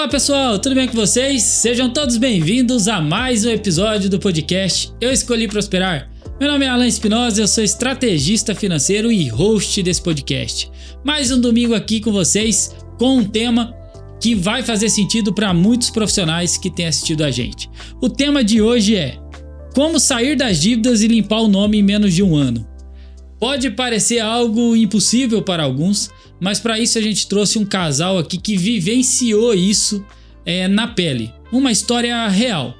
Fala pessoal, tudo bem com vocês? Sejam todos bem-vindos a mais um episódio do podcast Eu Escolhi Prosperar. Meu nome é Alan Espinosa, eu sou estrategista financeiro e host desse podcast. Mais um domingo aqui com vocês com um tema que vai fazer sentido para muitos profissionais que têm assistido a gente. O tema de hoje é como sair das dívidas e limpar o nome em menos de um ano. Pode parecer algo impossível para alguns, mas para isso a gente trouxe um casal aqui que vivenciou isso na pele. Uma história real.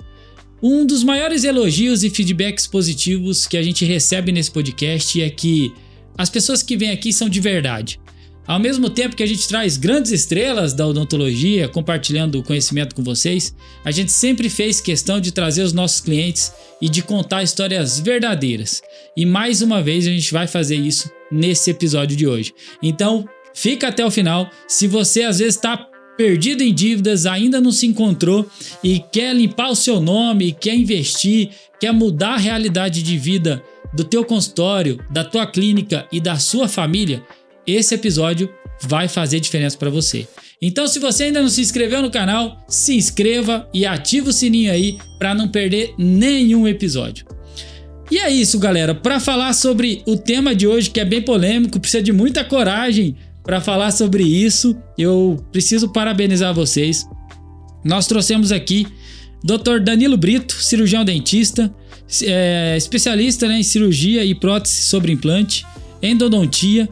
Um dos maiores elogios e feedbacks positivos que a gente recebe nesse podcast é que as pessoas que vêm aqui são de verdade. Ao mesmo tempo que a gente traz grandes estrelas da odontologia compartilhando o conhecimento com vocês, a gente sempre fez questão de trazer os nossos clientes e de contar histórias verdadeiras. E mais uma vez a gente vai fazer isso nesse episódio de hoje. Então, fica até o final. Se você às vezes está perdido em dívidas, ainda não se encontrou e quer limpar o seu nome, quer investir, quer mudar a realidade de vida do teu consultório, da tua clínica e da sua família, esse episódio vai fazer diferença para você. Então, se você ainda não se inscreveu no canal, se inscreva e ativa o sininho aí para não perder nenhum episódio. E é isso, galera. Para falar sobre o tema de hoje, que é bem polêmico, precisa de muita coragem para falar sobre isso. Eu preciso parabenizar vocês. Nós trouxemos aqui Dr. Danilo Brito, cirurgião dentista, especialista em cirurgia e prótese sobre implante, endodontia,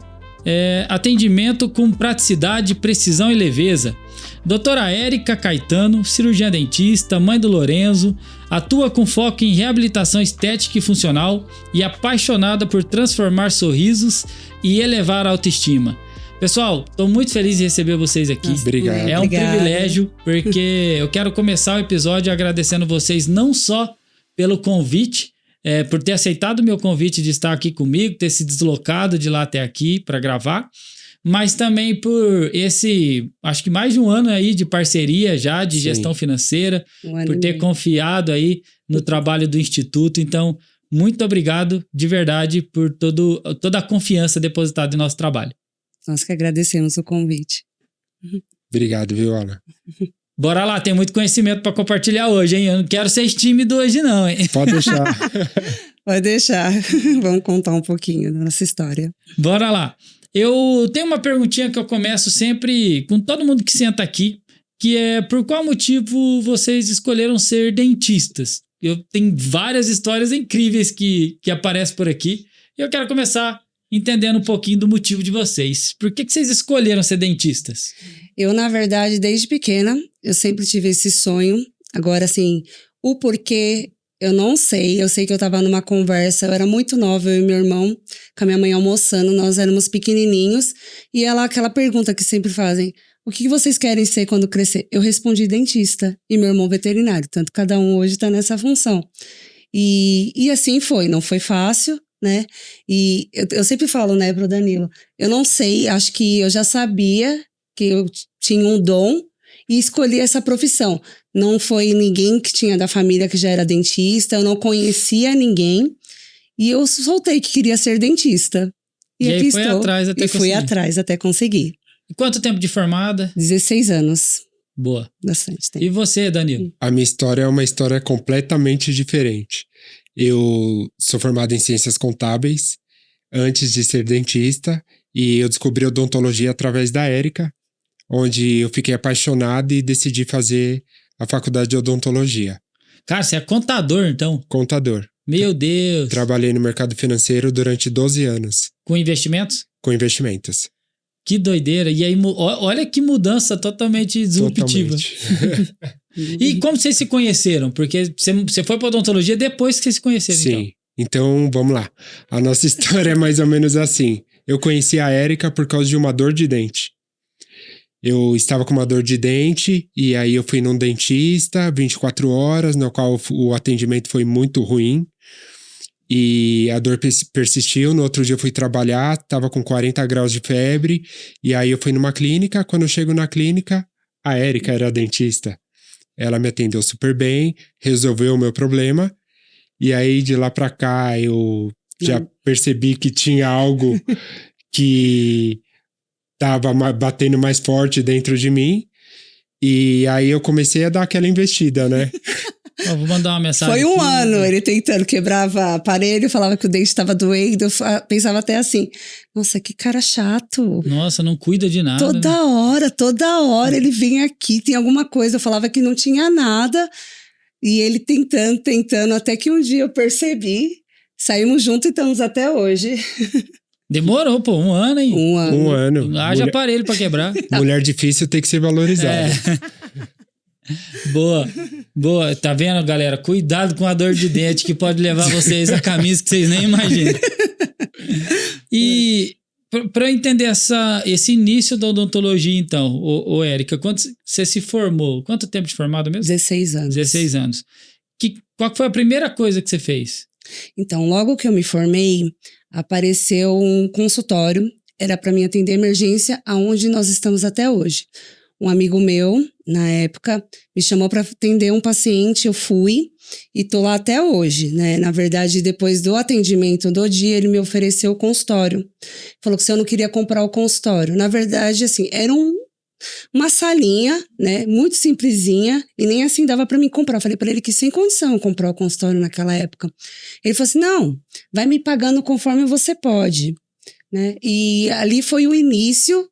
atendimento com praticidade, precisão e leveza. Doutora Érica Caetano, cirurgiã dentista, mãe do Lorenzo, atua com foco em reabilitação estética e funcional e apaixonada por transformar sorrisos e elevar a autoestima. Pessoal, estou muito feliz de receber vocês aqui. Obrigado. É um privilégio, porque eu quero começar o episódio agradecendo vocês não só pelo convite, por ter aceitado o meu convite de estar aqui comigo, ter se deslocado de lá até aqui para gravar, mas também por acho que mais de um ano aí de parceria já, de gestão financeira, por ter confiado aí no trabalho do Instituto. Então, muito obrigado de verdade por toda a confiança depositada em nosso trabalho. Nós que agradecemos o convite. Obrigado, viu, Ana? Bora lá, tem muito conhecimento para compartilhar hoje, hein? Eu não quero ser tímido hoje não, hein? Pode deixar. Pode deixar. Vamos contar um pouquinho da nossa história. Bora lá. Eu tenho uma perguntinha que eu começo sempre com todo mundo que senta aqui, que é por qual motivo vocês escolheram ser dentistas? Eu tenho várias histórias incríveis que aparecem por aqui e eu quero começar entendendo um pouquinho do motivo de vocês. Por que vocês escolheram ser dentistas? Eu, na verdade, desde pequena, eu sempre tive esse sonho. Agora, assim, o porquê, eu não sei. Eu sei que eu tava numa conversa, eu era muito nova, eu e meu irmão, com a minha mãe almoçando, nós éramos pequenininhos. E aquela pergunta que sempre fazem, o que vocês querem ser quando crescer? Eu respondi dentista e meu irmão veterinário. Tanto cada um hoje tá nessa função. E assim foi, não foi fácil, né? E eu sempre falo, né, pro Danilo, eu não sei, acho que eu já sabia que eu tinha um dom e escolhi essa profissão. Não foi ninguém que tinha da família que já era dentista, eu não conhecia ninguém e eu soltei que queria ser dentista. E aqui aí foi estou. atrás até conseguir. Fui atrás até conseguir. E quanto tempo de formada? 16 anos. Boa. Bastante tempo. E você, Danilo? A minha história é uma história completamente diferente. Eu sou formado em ciências contábeis antes de ser dentista e eu descobri odontologia através da Érica, onde eu fiquei apaixonado e decidi fazer a faculdade de odontologia. Cara, você é contador, então? Contador. Meu Deus! Trabalhei no mercado financeiro durante 12 anos. Com investimentos? Com investimentos. Que doideira! E aí, olha que mudança totalmente disruptiva. Totalmente. E como vocês se conheceram? Porque você foi para odontologia depois que vocês se conheceram, Sim. Então, vamos lá. A nossa história é mais ou menos assim. Eu conheci a Érica por causa de uma dor de dente. Eu estava com uma dor de dente e aí eu fui num dentista 24 horas, no qual o atendimento foi muito ruim. E a dor persistiu. No outro dia eu fui trabalhar, estava com 40 graus de febre. E aí eu fui numa clínica. Quando eu chego na clínica, a Érica era a dentista. Ela me atendeu super bem, resolveu o meu problema. E aí, de lá pra cá, eu já percebi que tinha algo que tava batendo mais forte dentro de mim. E aí eu comecei a dar aquela investida, né? Ó, vou mandar uma mensagem. Foi um aqui. ano ele tentando, quebrava aparelho, falava que o dente estava doendo. Eu pensava até assim, nossa, que cara chato. Nossa, não cuida de nada. né? Toda hora ele vinha aqui, tem alguma coisa. Eu falava que não tinha nada. E ele tentando, até que um dia eu percebi. Saímos juntos e estamos até hoje. Demorou, pô, um ano, hein? Um ano. Haja aparelho pra quebrar. Mulher difícil tem que ser valorizada. Boa. Tá vendo, galera? Cuidado com a dor de dente que pode levar vocês a caminhos que vocês nem imaginam. E pra eu entender esse início da odontologia, então, ô Érica, quando você se formou? Quanto tempo de formada mesmo? 16 anos. 16 anos. Qual foi a primeira coisa que você fez? Então, logo que eu me formei, apareceu um consultório. Era para mim atender emergência, aonde nós estamos até hoje. Um amigo meu, na época, me chamou para atender um paciente, eu fui e tô lá até hoje, né? Na verdade, depois do atendimento do dia, ele me ofereceu o consultório. Falou que se eu não queria comprar o consultório. Na verdade, assim, era uma salinha, né? Muito simplesinha e nem assim dava para mim comprar. Eu falei para ele que sem condição eu comprar o consultório naquela época. Ele falou assim, não, vai me pagando conforme você pode, né? E ali foi o início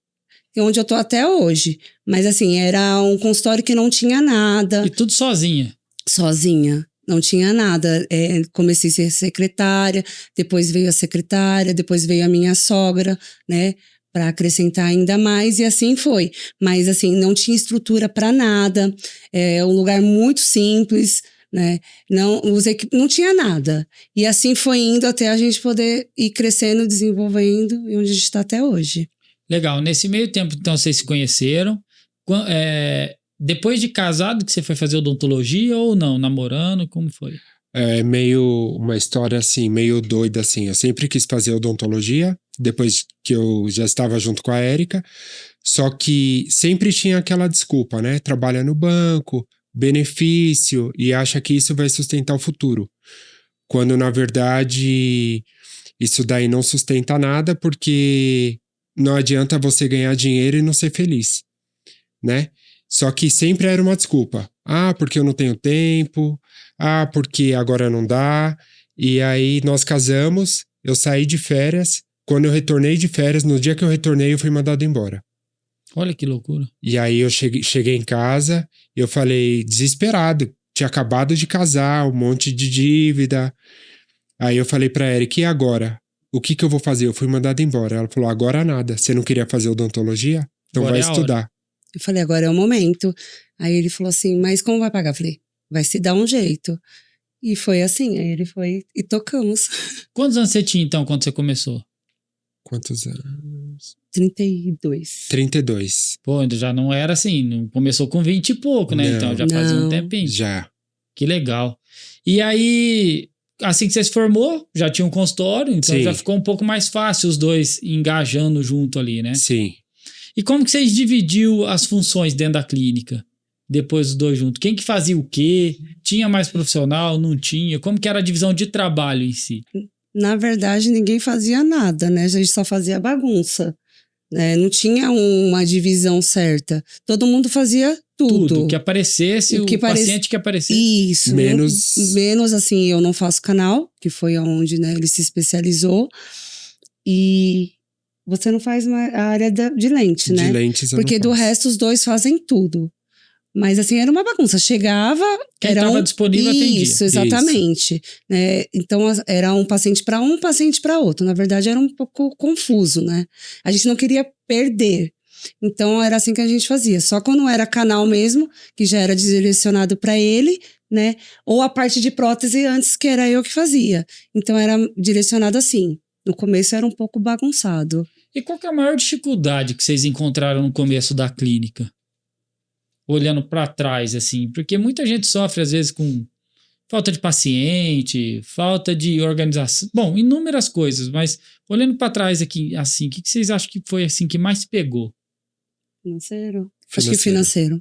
onde eu tô até hoje. Mas assim, era um consultório que não tinha nada. E tudo sozinha? Sozinha. Não tinha nada. Comecei a ser secretária, depois veio a secretária, depois veio a minha sogra, né? Para acrescentar ainda mais, e assim foi. Mas assim, não tinha estrutura para nada. É um lugar muito simples, né? Não tinha nada. E assim foi indo até a gente poder ir crescendo, desenvolvendo, e onde a gente está até hoje. Legal. Nesse meio tempo, então, vocês se conheceram. Depois de casado que você foi fazer odontologia ou não? Namorando? Como foi? É meio uma história assim, meio doida assim. Eu sempre quis fazer odontologia, depois que eu já estava junto com a Érica, só que sempre tinha aquela desculpa, né? Trabalha no banco, benefício, e acha que isso vai sustentar o futuro. Quando, na verdade, isso daí não sustenta nada, porque não adianta você ganhar dinheiro e não ser feliz, né? Só que sempre era uma desculpa. Ah, porque eu não tenho tempo. Ah, porque agora não dá. E aí nós casamos, eu saí de férias. Quando eu retornei de férias, no dia que eu retornei, eu fui mandado embora. Olha que loucura. E aí eu cheguei em casa e eu falei, desesperado. Tinha acabado de casar, um monte de dívida. Aí eu falei pra Érica, e agora? O que eu vou fazer? Eu fui mandado embora. Ela falou, agora nada. Você não queria fazer odontologia? Então Agora vai é estudar. Eu falei, agora é o momento. Aí ele falou assim, mas como vai pagar? Eu falei, vai se dar um jeito. E foi assim, aí ele foi e tocamos. Quantos anos você tinha, então, quando você começou? Quantos anos? 32. 32. Pô, ainda já não era assim, não começou com 20 e pouco, né? Não, Então já fazia um tempinho. Já. Que legal. E aí, assim que você se formou, já tinha um consultório, então Sim. já ficou um pouco mais fácil os dois engajando junto ali, né? Sim. E como que vocês dividiu as funções dentro da clínica? Depois os dois juntos. Quem que fazia o quê? Tinha mais profissional? Não tinha? Como que era a divisão de trabalho em si? Na verdade, ninguém fazia nada, né? A gente só fazia bagunça. Né? Não tinha uma divisão certa. Todo mundo fazia tudo. Que aparecesse, o paciente que aparecesse. Isso. Menos assim, eu não faço canal, que foi onde, né, ele se especializou. E você não faz a área de lente, né? De lentes eu Porque não do faço. resto os dois fazem tudo. Mas assim, era uma bagunça. Chegava... Quem estava disponível atendia. Isso, exatamente. Né? Então, era um paciente para um paciente para outro. Na verdade, era um pouco confuso, né? A gente não queria perder. Então, era assim que a gente fazia. Só quando era canal mesmo, que já era direcionado para ele, né? Ou a parte de prótese antes, que era eu que fazia. Então, era direcionado assim. No começo, era um pouco bagunçado. E qual que é a maior dificuldade que vocês encontraram no começo da clínica? Olhando para trás, assim, porque muita gente sofre, às vezes, com falta de paciente, falta de organização, bom, inúmeras coisas, mas olhando para trás aqui, assim, o que vocês acham que foi, assim, que mais pegou? Financeiro? Acho que financeiro.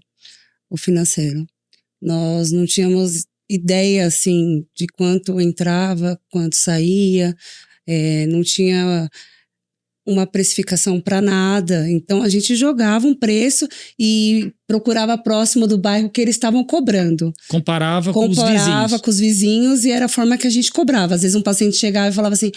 O financeiro. Nós não tínhamos ideia, assim, de quanto entrava, quanto saía, não tinha uma precificação para nada. Então, a gente jogava um preço e procurava próximo do bairro que eles estavam cobrando. Comparava com os vizinhos. Comparava com os vizinhos e era a forma que a gente cobrava. Às vezes um paciente chegava e falava assim,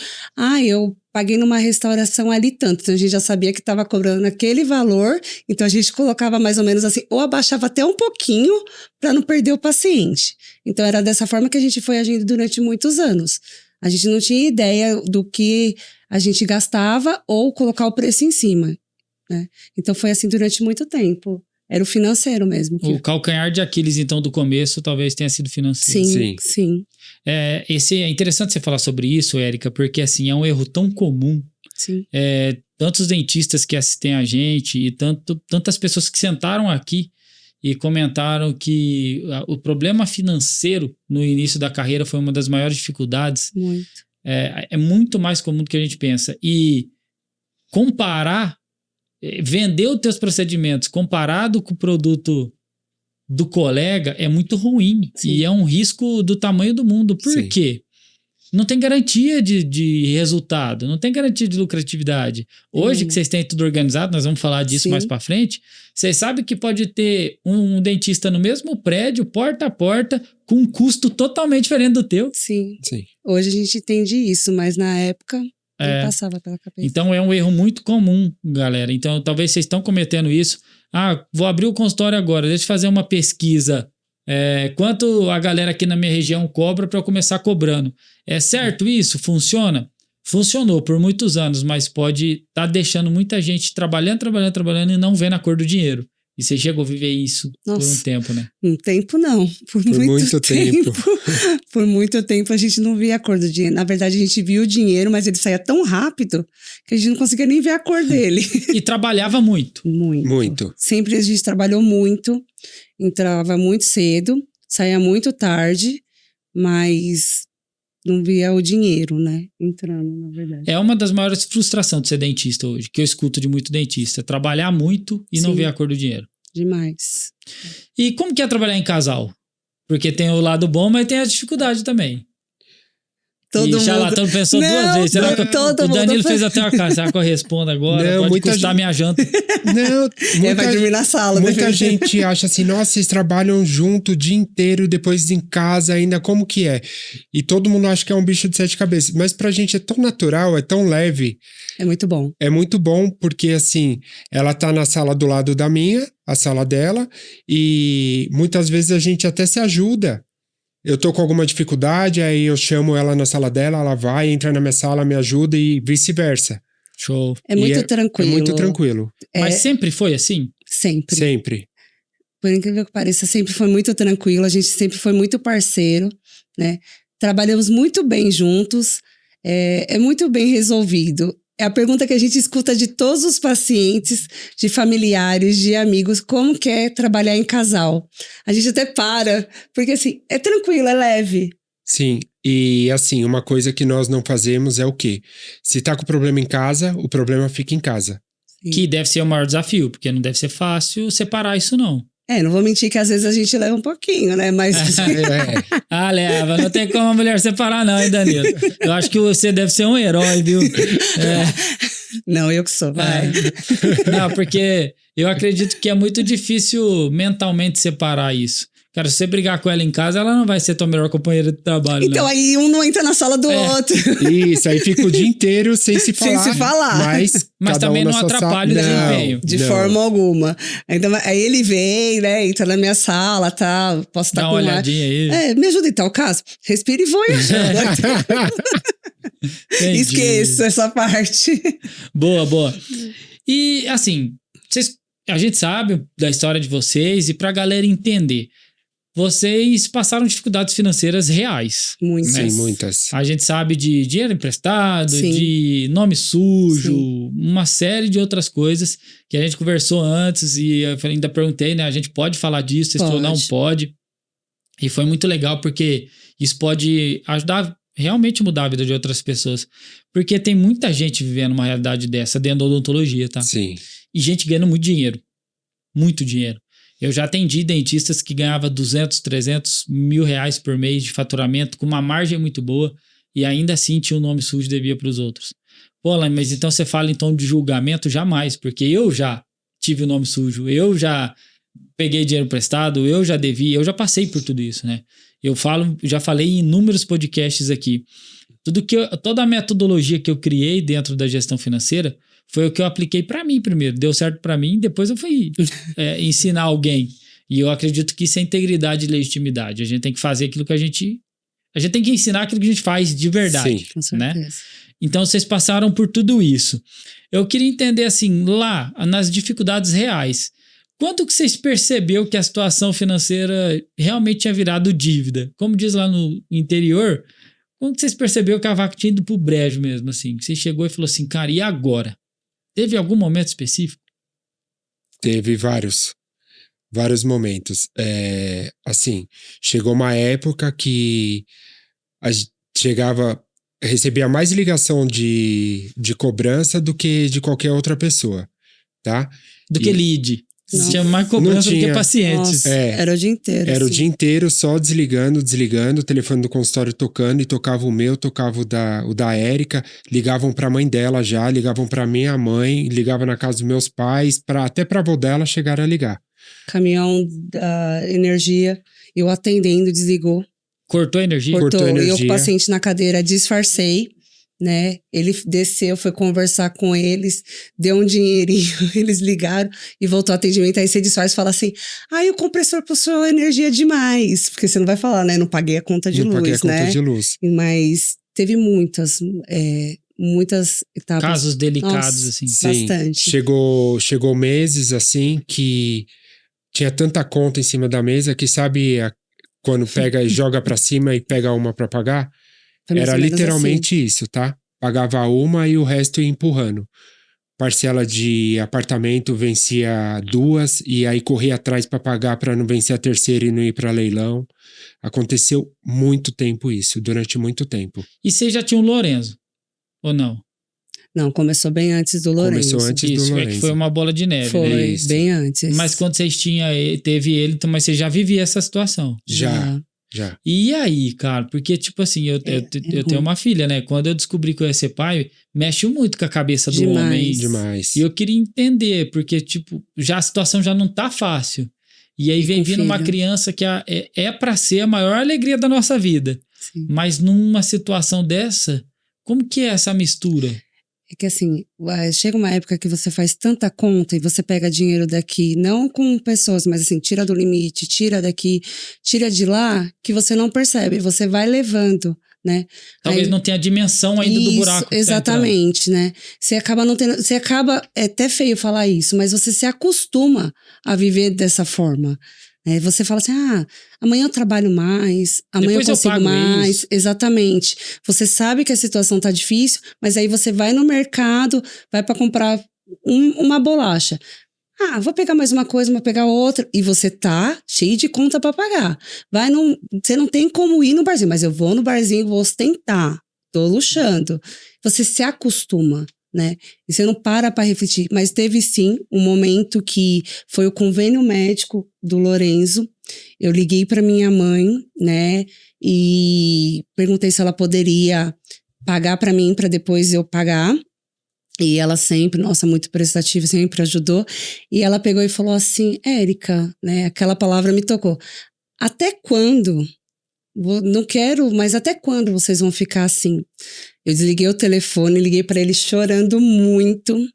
eu paguei numa restauração ali tanto. Então, a gente já sabia que estava cobrando aquele valor. Então, a gente colocava mais ou menos assim, ou abaixava até um pouquinho para não perder o paciente. Então, era dessa forma que a gente foi agindo durante muitos anos. A gente não tinha ideia do que a gente gastava ou colocar o preço em cima, né? Então foi assim durante muito tempo. Era o financeiro mesmo. O calcanhar de Aquiles, então, do começo, talvez tenha sido financeiro. Sim. É interessante você falar sobre isso, Érica, porque assim, é um erro tão comum. Sim. Tantos dentistas que assistem a gente e tantas pessoas que sentaram aqui e comentaram que o problema financeiro no início da carreira foi uma das maiores dificuldades. Muito. É muito mais comum do que a gente pensa. E comparar, vender os teus procedimentos comparado com o produto do colega é muito ruim. Sim. E é um risco do tamanho do mundo. Por Sim. quê? Não tem garantia de resultado, não tem garantia de lucratividade. Hoje que vocês têm tudo organizado, nós vamos falar disso mais pra frente, vocês sabem que pode ter um dentista no mesmo prédio, porta a porta, com um custo totalmente diferente do teu. Sim. Hoje a gente entende isso, mas na época não passava pela cabeça. Então é um erro muito comum, galera. Então talvez vocês estão cometendo isso. Vou abrir o consultório agora, deixa eu fazer uma pesquisa. Quanto a galera aqui na minha região cobra para eu começar cobrando. É certo isso? Funciona? Funcionou por muitos anos, mas pode estar deixando muita gente trabalhando e não vendo a cor do dinheiro. E você chegou a viver isso por um tempo, né? Um tempo não, por muito tempo. Por muito tempo a gente não via a cor do dinheiro. Na verdade, a gente via o dinheiro, mas ele saía tão rápido que a gente não conseguia nem ver a cor dele. E trabalhava muito. Muito. Sempre a gente trabalhou muito, entrava muito cedo, saía muito tarde, mas não via o dinheiro, né? Entrando, na verdade. É uma das maiores frustrações de ser dentista hoje, que eu escuto de muito dentista. Trabalhar muito e não ver a cor do dinheiro. Demais. E como que é trabalhar em casal? Porque tem o lado bom, mas tem a dificuldade também. Todo mundo... Charlatão pensou duas vezes. Será que o Danilo fez até uma cara? Será que eu respondo agora? Pode custar minha janta. Não, vai dormir na sala. Muita gente acha assim, nossa, vocês trabalham junto o dia inteiro, depois em casa ainda, como que é? E todo mundo acha que é um bicho de 7 cabeças. Mas pra gente é tão natural, é tão leve. É muito bom. É muito bom porque, assim, ela tá na sala do lado da minha, a sala dela, e muitas vezes a gente até se ajuda. Eu tô com alguma dificuldade, aí eu chamo ela na sala dela, ela vai, entra na minha sala, me ajuda e vice-versa. Show. É muito tranquilo. É muito tranquilo. Mas sempre foi assim? Sempre. Sempre. Por incrível que pareça, sempre foi muito tranquilo. A gente sempre foi muito parceiro, né? Trabalhamos muito bem juntos. É muito bem resolvido. É a pergunta que a gente escuta de todos os pacientes, de familiares, de amigos, como que é trabalhar em casal. A gente até para, porque assim, é tranquilo, é leve. Sim, e assim, uma coisa que nós não fazemos é o quê? Se tá com problema em casa, o problema fica em casa. Sim. Que deve ser o maior desafio, porque não deve ser fácil separar isso não. Não vou mentir que às vezes a gente leva um pouquinho, né? Mas... leva. Não tem como a mulher separar não, hein, Danilo? Eu acho que você deve ser um herói, viu? Não, eu que sou, vai. Não, porque eu acredito que é muito difícil mentalmente separar isso. Cara, se você brigar com ela em casa, ela não vai ser tua melhor companheira de trabalho, então, aí um não entra na sala do outro. Isso, aí fica o dia inteiro sem se falar. Sem se falar. Mas também não atrapalha o desempenho. De forma alguma. Então, aí ele vem, né, entra na minha sala, tá, posso estar com uma olhadinha aí. Me ajuda em tal caso. Respira e vou. Esqueça essa parte. Boa. E, assim, a gente sabe da história de vocês e pra galera entender. Vocês passaram dificuldades financeiras reais. Muitas. Sim, muitas. A gente sabe de dinheiro emprestado, Sim. de nome sujo, Sim. uma série de outras coisas que a gente conversou antes e eu ainda perguntei, né? A gente pode falar disso? Vocês falaram, não pode. E foi muito legal porque isso pode ajudar, realmente mudar a vida de outras pessoas. Porque tem muita gente vivendo uma realidade dessa dentro da odontologia, tá? Sim. E gente ganhando muito dinheiro. Muito dinheiro. Eu já atendi dentistas que ganhavam 200, 300 mil reais por mês de faturamento com uma margem muito boa e ainda assim tinha um nome sujo e devia para os outros. Pô, Alain, mas então você fala em tom de julgamento? Jamais, porque eu já tive o nome sujo, eu já peguei dinheiro emprestado, eu já devi, eu já passei por tudo isso, né? Já falei em inúmeros podcasts aqui. Toda a metodologia que eu criei dentro da gestão financeira foi o que eu apliquei para mim primeiro. Deu certo para mim, depois eu fui ensinar alguém. E eu acredito que isso é integridade e legitimidade. A gente tem que fazer aquilo que a gente tem que ensinar aquilo que a gente faz de verdade. Sim, com certeza. Né? Então, vocês passaram por tudo isso. Eu queria entender, assim, lá, nas dificuldades reais, quando que vocês perceberam que a situação financeira realmente tinha virado dívida? Como diz lá no interior, quando que vocês perceberam que a vaca tinha ido pro brejo mesmo, assim? Que você chegou e falou assim, cara, e agora? Teve algum momento específico? Teve vários momentos. Assim, chegou uma época que recebia mais ligação de cobrança do que de qualquer outra pessoa, tá? Do que lead. Nossa. Tinha mais cobrança do que pacientes. Nossa, era o dia inteiro. Era assim. o dia inteiro só desligando, o telefone do consultório tocando, e tocava o meu, tocava o da Érica, ligavam pra mãe dela já, ligavam pra minha mãe, ligavam na casa dos meus pais, até pra avó dela chegaram a ligar. Caminhão da energia, eu atendendo, desligou. Cortou a energia? Cortou a energia. E eu, com o paciente na cadeira, disfarcei, né? Ele desceu, foi conversar com eles, deu um dinheirinho, eles ligaram e voltou ao atendimento. Aí você disfarça e fala assim, o compressor puxou energia demais. Porque você não vai falar, né? Não paguei a conta de luz, né? Não paguei a conta de luz. Mas teve muitas etapas. Casos delicados, Nossa, assim. Sim, bastante. Chegou meses, assim, que tinha tanta conta em cima da mesa que, sabe, quando pega e joga pra cima e pega uma pra pagar? Era literalmente assim. Isso, tá? Pagava uma e o resto ia empurrando. Parcela de apartamento vencia 2 e aí corria atrás pra pagar pra não vencer a terceira e não ir pra leilão. Aconteceu muito tempo isso, durante muito tempo. E você já tinha o Lorenzo, ou não? Não, começou bem antes do Lourenço. Começou antes do Lourenço. Que foi uma bola de neve, foi, né? Foi, bem antes. Mas quando vocês teve ele, mas você já vivia essa situação? Já. E aí, cara? Porque, tipo assim, eu tenho uma filha, né? Quando eu descobri que eu ia ser pai, mexe muito com a cabeça do homem. Demais. E eu queria entender, porque, tipo, a situação já não tá fácil. E aí vem vindo uma criança que é pra ser a maior alegria da nossa vida. Sim. Mas numa situação dessa, como que é essa mistura? É que assim, chega uma época que você faz tanta conta e você pega dinheiro daqui, não com pessoas, mas assim, tira do limite, tira daqui, tira de lá, que você não percebe, você vai levando, né? Talvez não tenha a dimensão ainda do buraco. Que exatamente, né? Você acaba não tendo, é até feio falar isso, mas você se acostuma a viver dessa forma. Você fala assim, amanhã eu trabalho mais, amanhã eu consigo mais. Isso. Exatamente. Você sabe que a situação tá difícil, mas aí você vai no mercado, vai para comprar uma bolacha. Vou pegar mais uma coisa, vou pegar outra. E você tá cheio de conta para pagar. Você não tem como ir no barzinho, mas eu vou no barzinho, vou ostentar. Tô luxando. Você se acostuma, né? E você não para refletir. Mas teve sim um momento que foi o convênio médico do Lorenzo. Eu liguei para minha mãe, né? E perguntei se ela poderia pagar para mim para depois eu pagar. E ela sempre, nossa, muito prestativa, sempre ajudou. E ela pegou e falou assim, Érica, né? Aquela palavra me tocou. Até quando? Não quero, mas até quando vocês vão ficar assim? Eu desliguei o telefone, liguei para ele chorando muito.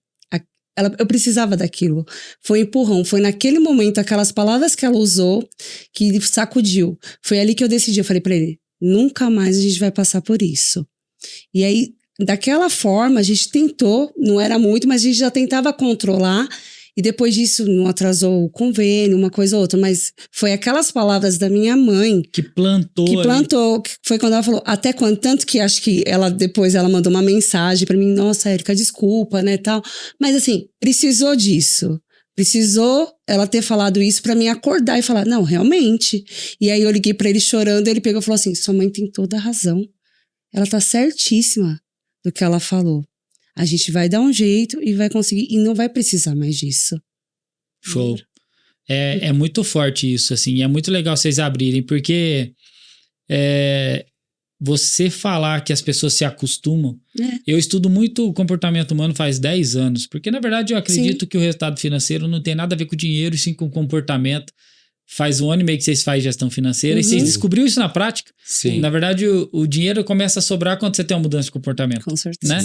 Eu precisava daquilo. Foi um empurrão. Foi naquele momento, aquelas palavras que ela usou, que sacudiu. Foi ali que eu decidi. Eu falei para ele, nunca mais a gente vai passar por isso. E aí, daquela forma, a gente tentou, não era muito, mas a gente já tentava controlar. E depois disso, não atrasou o convênio, uma coisa ou outra. Mas foi aquelas palavras da minha mãe... Que plantou. Que foi quando ela falou, até quando... Tanto que acho que depois ela mandou uma mensagem pra mim. Nossa, Érica, desculpa, né, tal. Mas assim, precisou disso. Precisou ela ter falado isso pra mim acordar e falar, não, realmente. E aí eu liguei pra ele chorando, ele pegou e falou assim, sua mãe tem toda a razão. Ela tá certíssima do que ela falou. A gente vai dar um jeito e vai conseguir, e não vai precisar mais disso. Show. É muito forte isso, assim, e é muito legal vocês abrirem, porque você falar que as pessoas se acostumam. Eu estudo muito o comportamento humano faz 10 anos, porque na verdade eu acredito que o resultado financeiro não tem nada a ver com dinheiro, e sim com comportamento. Faz 1 ano e meio que vocês fazem gestão financeira e vocês descobriram isso na prática. Sim. Na verdade, o dinheiro começa a sobrar quando você tem uma mudança de comportamento. Com certeza. Né?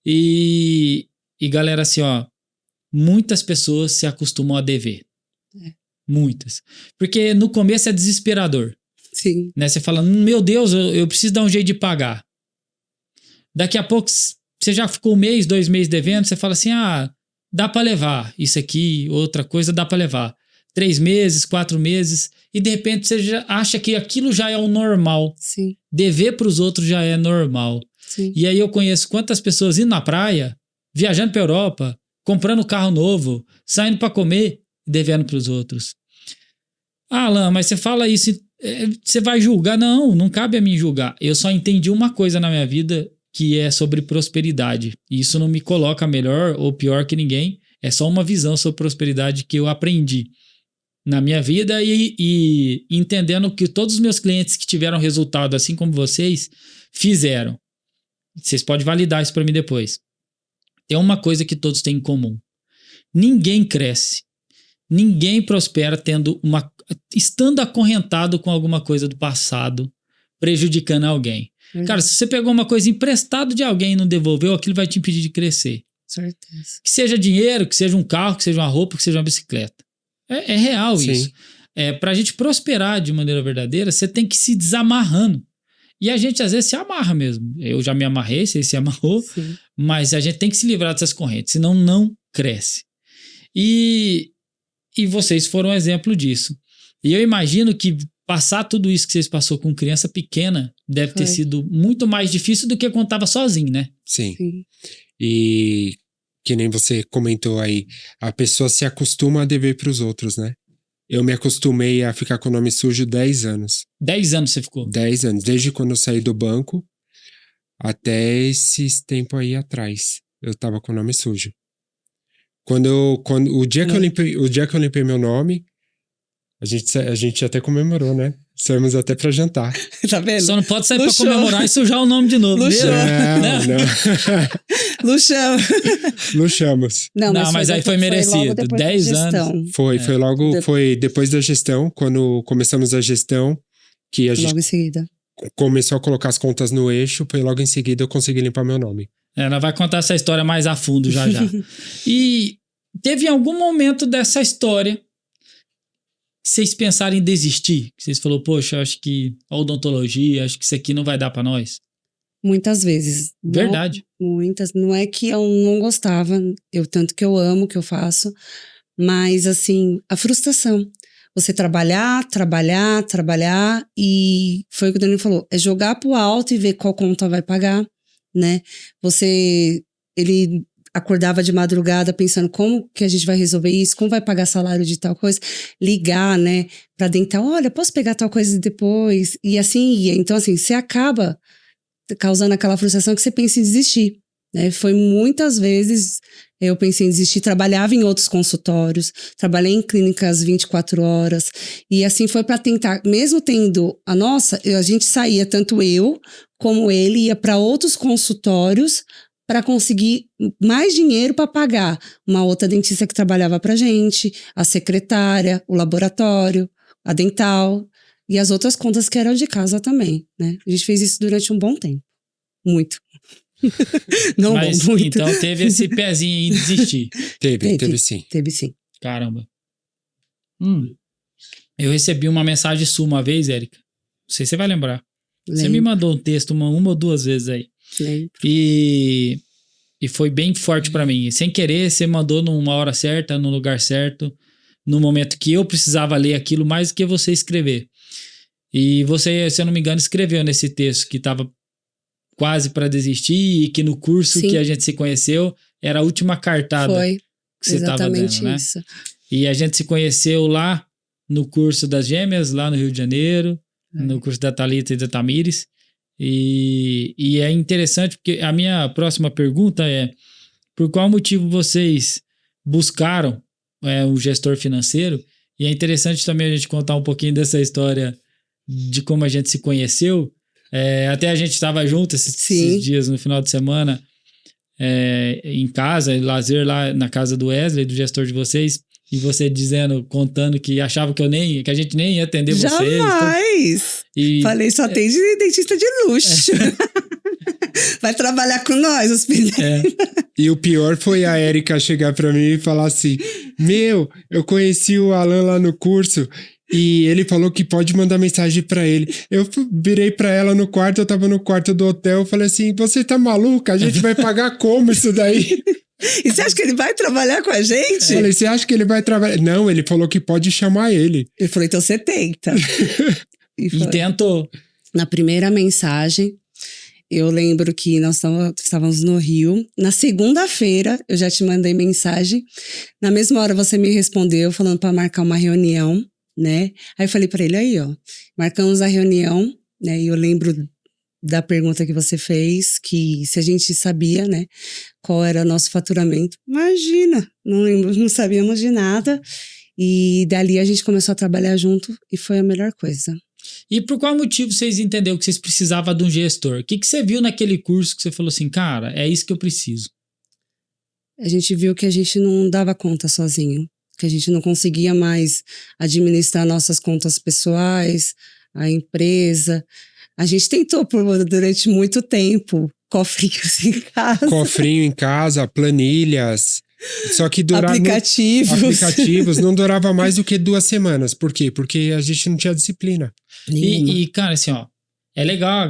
E galera, assim, ó, muitas pessoas se acostumam a dever. Muitas. Porque no começo é desesperador. Sim. Né? Você fala, meu Deus, eu preciso dar um jeito de pagar. Daqui a pouco, você já ficou 1 mês, 2 meses devendo, você fala assim, dá pra levar. Isso aqui, outra coisa, dá pra levar. 3 meses, 4 meses, e de repente você já acha que aquilo já é o normal. Sim. Dever pros outros já é normal. Sim. E aí eu conheço quantas pessoas indo na praia, viajando pra Europa, comprando carro novo, saindo pra comer, devendo pros outros. Alan, mas você fala isso, você vai julgar? Não cabe a mim julgar. Eu só entendi uma coisa na minha vida que é sobre prosperidade. E isso não me coloca melhor ou pior que ninguém. É só uma visão sobre prosperidade que eu aprendi na minha vida e entendendo que todos os meus clientes que tiveram resultado, assim como vocês, fizeram. Vocês podem validar isso para mim depois. Tem uma coisa que todos têm em comum. Ninguém cresce. Ninguém prospera estando acorrentado com alguma coisa do passado, prejudicando alguém. Cara, se você pegou uma coisa emprestada de alguém e não devolveu, aquilo vai te impedir de crescer. Certeza. Que seja dinheiro, que seja um carro, que seja uma roupa, que seja uma bicicleta. É real isso. Pra gente prosperar de maneira verdadeira, você tem que se desamarrando. E a gente às vezes se amarra mesmo. Eu já me amarrei, você se amarrou. Sim. Mas a gente tem que se livrar dessas correntes, senão não cresce. E vocês foram um exemplo disso. E eu imagino que passar tudo isso que vocês passou com criança pequena deve ter sido muito mais difícil do que quando estava sozinho, né? Sim. E que nem você comentou aí, a pessoa se acostuma a dever pros outros, né? Eu me acostumei a ficar com o nome sujo 10 anos. 10 anos você ficou? 10 anos. Desde quando eu saí do banco até esses tempo aí atrás. Eu tava com o nome sujo. O dia que eu limpei meu nome, a gente até comemorou, né? Saímos até pra jantar. Tá vendo? Só não pode sair pra comemorar e sujar o nome de novo. Não. Luxamos. Não, mas aí foi merecido. 10 anos. Foi depois da gestão, quando começamos a gestão, que a gente logo em seguida começou a colocar as contas no eixo, foi logo em seguida eu consegui limpar meu nome. Ela vai contar essa história mais a fundo já. E teve algum momento dessa história que vocês pensaram em desistir? Que vocês falaram, poxa, acho que a odontologia, acho que isso aqui não vai dar pra nós? Muitas vezes. Verdade. Muitas. Não é que eu não gostava, tanto que eu amo o que eu faço, mas assim, a frustração. Você trabalhar e foi o que o Danilo falou, é jogar pro alto e ver qual conta vai pagar, né? Ele acordava de madrugada pensando como que a gente vai resolver isso, como vai pagar salário de tal coisa, ligar, né, pra dental, olha, posso pegar tal coisa depois, e assim ia. Então assim, você acaba causando aquela frustração que você pensa em desistir, né? Foi muitas vezes eu pensei em desistir, trabalhava em outros consultórios, trabalhei em clínicas 24 horas, e assim foi para tentar, mesmo tendo a gente saía, tanto eu como ele, ia para outros consultórios para conseguir mais dinheiro para pagar uma outra dentista que trabalhava pra gente, a secretária, o laboratório, a dental e as outras contas que eram de casa também, né? A gente fez isso durante um bom tempo. Muito. Não, mas, muito. Então teve esse pezinho em desistir. Teve sim. Teve sim. Caramba. Eu recebi uma mensagem sua uma vez, Érica. Não sei se você vai lembrar. Você me mandou um texto uma ou duas vezes aí. Lembro. E foi bem forte pra mim. Sem querer, você mandou numa hora certa, no lugar certo, no momento que eu precisava ler aquilo mais do que você escrever. E você, se eu não me engano, escreveu nesse texto que tava quase pra desistir e que no curso que a gente se conheceu era a última cartada que você tava dando, né? Isso. E a gente se conheceu lá no curso das Gêmeas, lá no Rio de Janeiro, no curso da Thalita e da Tamires. E é interessante porque a minha próxima pergunta é: por qual motivo vocês buscaram um gestor financeiro? E é interessante também a gente contar um pouquinho dessa história de como a gente se conheceu, Até a gente estava junto esses dias no final de semana, em casa, lazer lá na casa do Wesley, do gestor de vocês, e você contando que achava que a gente nem ia atender vocês. Jamais! Falei, só tem dentista de luxo. Vai trabalhar com nós, hospedeiros. E o pior foi a Érica chegar pra mim e falar assim, eu conheci o Alan lá no curso e ele falou que pode mandar mensagem pra ele. Eu virei pra ela no quarto, eu tava no quarto do hotel, falei assim, você tá maluca? A gente vai pagar como isso daí? E você acha que ele vai trabalhar com a gente? Eu falei, você acha que ele vai trabalhar? Não, ele falou que pode chamar ele. Ele falou, então você tenta. E tentou. Na primeira mensagem, eu lembro que nós estávamos no Rio. Na segunda-feira, eu já te mandei mensagem. Na mesma hora, você me respondeu falando para marcar uma reunião, né? Aí eu falei para ele, aí, ó, marcamos a reunião, né? E eu lembro da pergunta que você fez, que se a gente sabia, né, qual era o nosso faturamento. Imagina, não sabíamos de nada. E dali a gente começou a trabalhar junto e foi a melhor coisa. E por qual motivo vocês entenderam que vocês precisavam de um gestor? O que você viu naquele curso que você falou assim, cara, é isso que eu preciso? A gente viu que a gente não dava conta sozinho, que a gente não conseguia mais administrar nossas contas pessoais, a empresa. A gente tentou durante muito tempo, cofrinhos em casa. Cofrinho em casa, planilhas. Só que aplicativos não durava mais do que 2 semanas. Por quê? Porque a gente não tinha disciplina. E cara, assim, ó, é legal.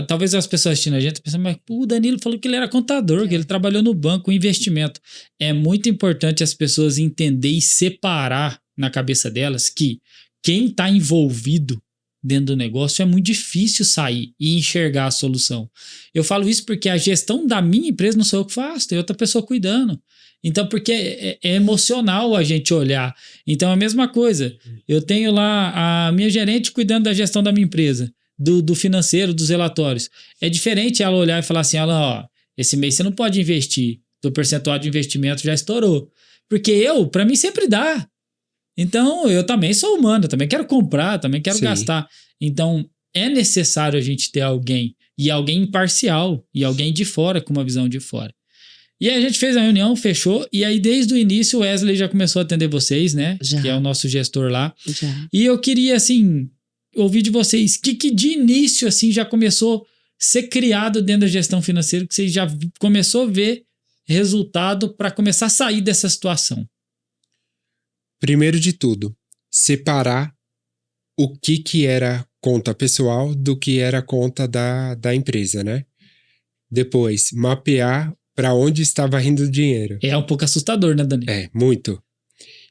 Talvez as pessoas assistindo a gente pensam, mas o Danilo falou que ele era contador, que ele trabalhou no banco, investimento. É muito importante as pessoas entenderem e separar na cabeça delas que quem está envolvido dentro do negócio é muito difícil sair e enxergar a solução. Eu falo isso porque a gestão da minha empresa não sou eu que faço, tem outra pessoa cuidando. Então, porque é emocional a gente olhar. Então, a mesma coisa. Eu tenho lá a minha gerente cuidando da gestão da minha empresa, do financeiro, dos relatórios. É diferente ela olhar e falar assim, ó, esse mês você não pode investir, o percentual de investimento já estourou. Porque para mim sempre dá. Então, eu também sou humano, eu também quero comprar, também quero gastar. Então, é necessário a gente ter alguém, e alguém imparcial, e alguém de fora, com uma visão de fora. E aí a gente fez a reunião, fechou, e aí desde o início o Wesley já começou a atender vocês, né? Já. Que é o nosso gestor lá. Já. E eu queria, assim, ouvir de vocês, que de início, assim, já começou a ser criado dentro da gestão financeira, que vocês já começou a ver resultado para começar a sair dessa situação? Primeiro de tudo, separar o que era conta pessoal do que era conta da empresa, né? Depois, mapear para onde estava indo o dinheiro. É um pouco assustador, né, Danilo? É, muito.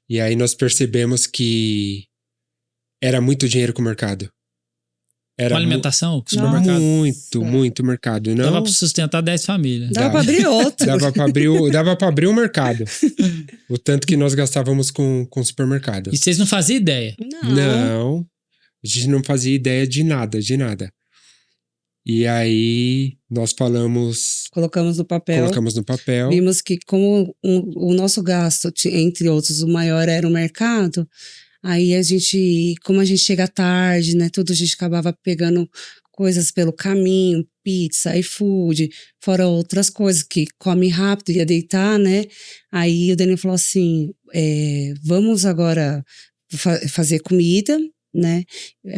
E aí nós percebemos que era muito dinheiro com o mercado. Era com alimentação, com supermercado? Muito mercado. Não, dava para sustentar 10 famílias. Dava para abrir outro. Dava para abrir um mercado. O tanto que nós gastávamos com supermercado. E vocês não faziam ideia? Não. A gente não fazia ideia de nada. E aí nós colocamos no papel. Vimos que como o nosso gasto, entre outros, o maior era o mercado. Aí como a gente chega tarde, né? Tudo a gente acabava pegando coisas pelo caminho, pizza, iFood, fora outras coisas que come rápido, ia deitar, né? Aí o Danilo falou assim, vamos agora fazer comida, né?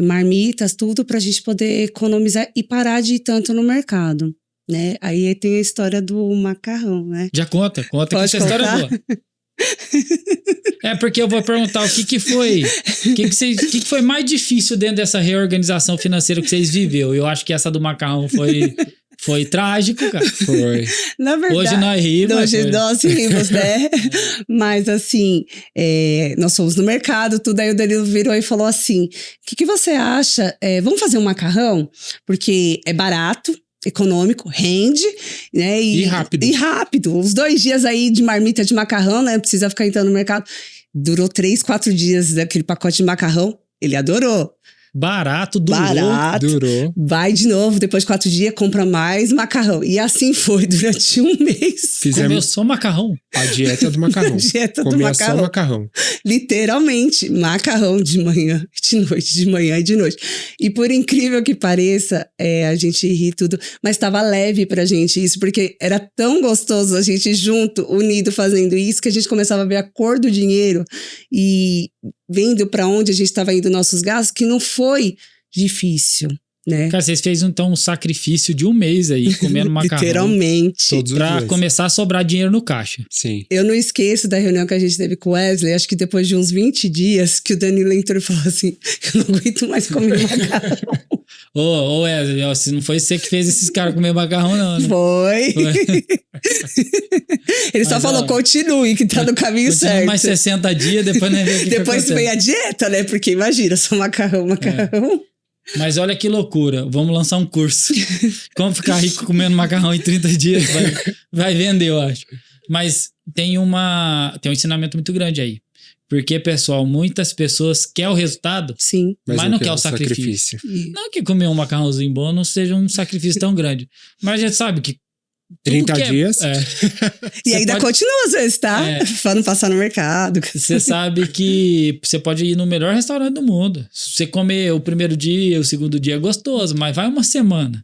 Marmitas, tudo pra gente poder economizar e parar de ir tanto no mercado, né? Aí tem a história do macarrão, né? Já conta que essa história é boa. Porque eu vou perguntar o que foi mais difícil dentro dessa reorganização financeira que vocês viveram. Eu acho que essa do macarrão foi trágico, cara. Foi. Na verdade, hoje nós rimos. Hoje nós rimos, né? Mas assim, nós fomos no mercado, tudo. Aí o Danilo virou e falou assim, o que você acha? Vamos fazer um macarrão? Porque é barato, econômico, rende, né? E rápido. E rápido. Uns 2 dias aí de marmita de macarrão, né? Precisa ficar entrando no mercado. Durou 3, 4 dias daquele pacote de macarrão. Ele adorou. Barato, durou. Barato. Durou. Vai de novo, depois de 4 dias, compra mais macarrão. E assim foi durante um mês. Comeu Fizemos só macarrão. a dieta do macarrão. Dieta do Comia só macarrão. macarrão. Literalmente, macarrão de manhã, de noite, de manhã e de noite. E por incrível que pareça, a gente ri tudo, mas estava leve pra gente isso, porque era tão gostoso a gente junto, unido, fazendo isso, que a gente começava a ver a cor do dinheiro e vendo pra onde a gente estava indo nossos gastos, que não foi difícil, né? Cara, vocês fez então um sacrifício de um mês aí, comendo macarrão. Literalmente. Todos os Pra dias. começar a sobrar dinheiro no caixa. Sim. Eu não esqueço da reunião que a gente teve com o Wesley, acho que depois de uns 20 dias, que o Danilo entrou e falou assim, eu não aguento mais comer macarrão. Ô, Wesley, ó, se não foi você que fez esses caras comer macarrão, não, né? Foi. Ele só Mas, falou, ó, continue, que tá no caminho Continua certo. mais 60 dias, depois nós vemos o que Depois que vem acontece. a dieta, né? Porque imagina, só macarrão. Mas olha que loucura, vamos lançar um curso. Como ficar rico comendo macarrão em 30 dias, vai vender, eu acho. Mas tem um ensinamento muito grande aí. Porque, pessoal, muitas pessoas querem o resultado, Sim. mas não quer o sacrifício. E- Não que comer um macarrãozinho bom não seja um sacrifício tão grande. Mas a gente sabe que 30 dias. E Você ainda pode- continua às vezes, tá? É. Pra não passar no mercado. Você sabe que você pode ir no melhor restaurante do mundo. Se você comer o primeiro dia, o segundo dia é gostoso, mas vai uma semana.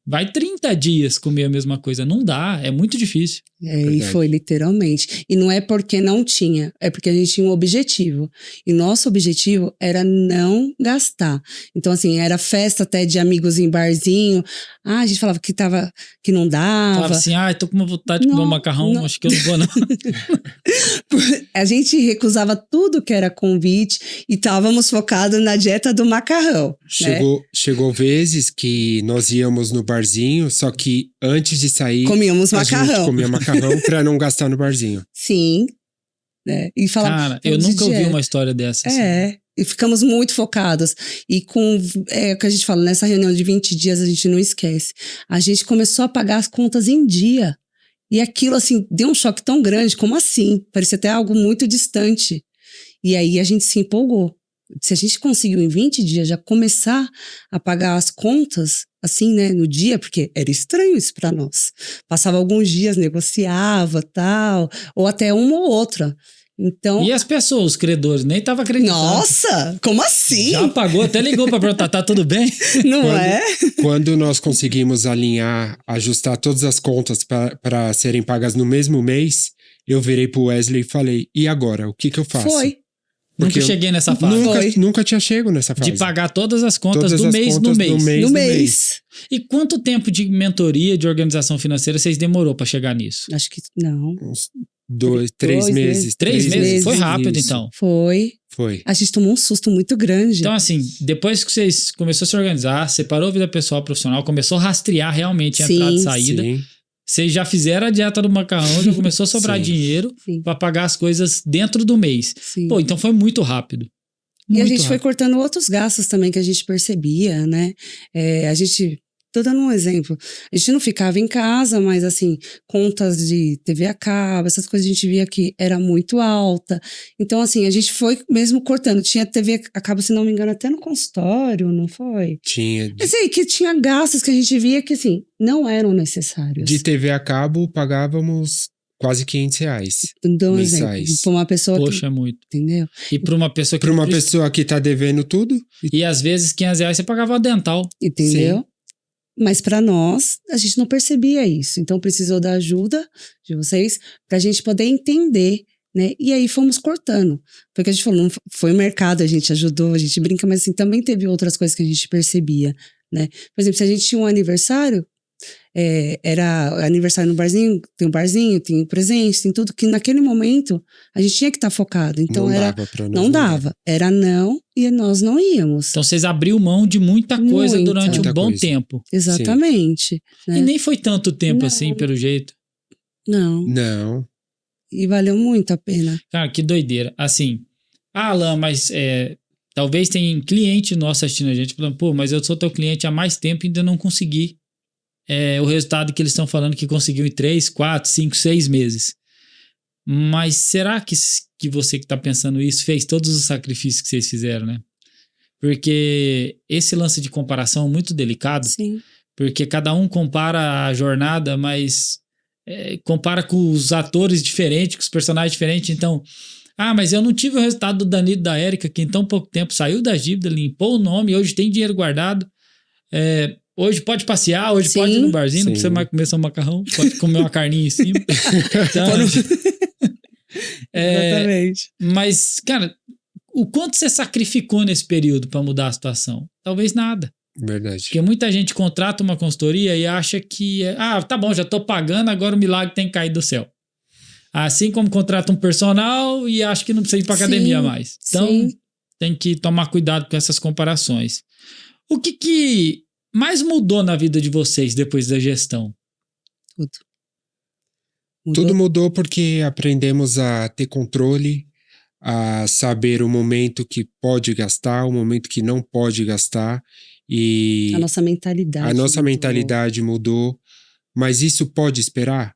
Vai 30 dias comer a mesma coisa. Não dá, é muito difícil. E Verdade. foi literalmente. E não é porque não tinha, é porque a gente tinha um objetivo. E nosso objetivo era não gastar. Então, assim, era festa até de amigos em barzinho. Ah, a gente falava que não dava. Falava assim, tô com uma vontade de comer um Não, macarrão, não. acho que eu não vou não. A gente recusava tudo que era convite e estávamos focados na dieta do macarrão. Né? Chegou vezes que nós íamos no barzinho, só que antes de sair, Comíamos a gente macarrão. comia macarrão pra não gastar no barzinho. Sim. Né? E falava, Cara, eu vamos de nunca ouvi dieta. uma história dessa. assim. E ficamos muito focados. E com o que a gente fala, nessa reunião de 20 dias a gente não esquece. A gente começou a pagar as contas em dia. E aquilo, assim, deu um choque tão grande. Como assim? Parecia até algo muito distante. E aí a gente se empolgou. Se a gente conseguiu em 20 dias já começar a pagar as contas, assim, né, no dia, porque era estranho isso pra nós. Passava alguns dias, negociava, tal, ou até uma ou outra. Então, E as pessoas, os credores, nem estavam acreditando. nossa, como assim? Já pagou, até ligou pra perguntar, tá tudo bem? Não Quando- é? Quando nós conseguimos alinhar, ajustar todas as contas para serem pagas no mesmo mês, eu virei pro Wesley e falei, e agora? O que eu faço? Foi. Porque Nunca eu cheguei nessa fase. Foi. Nunca tinha chego nessa fase. De pagar todas as contas Todas do as mês contas no mês. do mês. No no mês. E quanto tempo de mentoria, de organização financeira vocês demorou pra chegar nisso? Acho que não. Uns 3 meses. 3 meses? Foi rápido, Isso. então. Foi. Foi. A gente tomou um susto muito grande. Então, assim, depois que vocês começaram a se organizar, separou a vida pessoal e profissional, começou a rastrear realmente a Sim, entrada e saída, Sim. vocês já fizeram a dieta do macarrão, já começou a sobrar Sim. dinheiro Sim. pra pagar as coisas dentro do mês. Sim. Pô, então foi muito rápido. E a Muito gente foi rápido. cortando outros gastos também que a gente percebia, né? A gente, tô dando um exemplo, a gente não ficava em casa, mas assim, contas de TV a cabo, essas coisas a gente via que era muito alta. Então, assim, a gente foi mesmo cortando. Tinha TV a cabo, se não me engano, até no consultório, não foi? Tinha. Mas aí, que tinha gastos que a gente via que, assim, não eram necessários. De TV a cabo, pagávamos quase R$500. Dou um exemplo. mensais. Pra uma pessoa Poxa, é muito. que, entendeu? E pra uma pessoa que Para não uma precisa- pessoa que tá devendo tudo, E às vezes R$500 você pagava uma dental. Entendeu? Mas para nós, a gente não percebia isso. Então, precisou da ajuda de vocês para a gente poder entender, né? E aí fomos cortando. Porque a gente falou, não foi o mercado, a gente ajudou, a gente brinca, mas assim, também teve outras coisas que a gente percebia, né? Por exemplo, se a gente tinha um aniversário, era aniversário no barzinho, tem o presente, tem tudo, que naquele momento a gente tinha que estar focado. Então, não era... dava pra nós. Não dava. Era não e nós não íamos. Então vocês abriu mão de muita coisa Muita. durante um Muita bom coisa. tempo. Exatamente. Né? E nem foi tanto tempo Não. assim, pelo jeito. Não. Não. E valeu muito a pena. Cara, que doideira. Assim, Alan, mas talvez tenha cliente nosso assistindo a gente falando, pô, mas eu sou teu cliente há mais tempo e ainda não consegui o resultado que eles estão falando que conseguiu em 3, 4, 5, 6 meses. Mas será que você que está pensando isso fez todos os sacrifícios que vocês fizeram, né? Porque esse lance de comparação é muito delicado, Sim. porque cada um compara a jornada, mas compara com os atores diferentes, com os personagens diferentes. Então, mas eu não tive o resultado do Danilo e da Érica, que em tão pouco tempo saiu da dívida, limpou o nome, hoje tem dinheiro guardado. Hoje pode passear, hoje Sim. pode ir no barzinho, não Sim. precisa mais comer só macarrão, pode comer uma carninha em cima. Então, Exatamente. mas, cara, o quanto você sacrificou nesse período para mudar a situação? Talvez nada. Verdade. Porque muita gente contrata uma consultoria e acha que, tá bom, já tô pagando, agora o milagre tem que cair do céu. Assim como contrata um personal e acha que não precisa ir pra academia mais. Então, sim. tem que tomar cuidado com essas comparações. O que mais mudou na vida de vocês depois da gestão? Tudo. Tudo mudou porque aprendemos a ter controle, a saber o momento que pode gastar, o momento que não pode gastar. E A nossa mentalidade. a nossa mudou. mentalidade mudou. Mas isso pode esperar?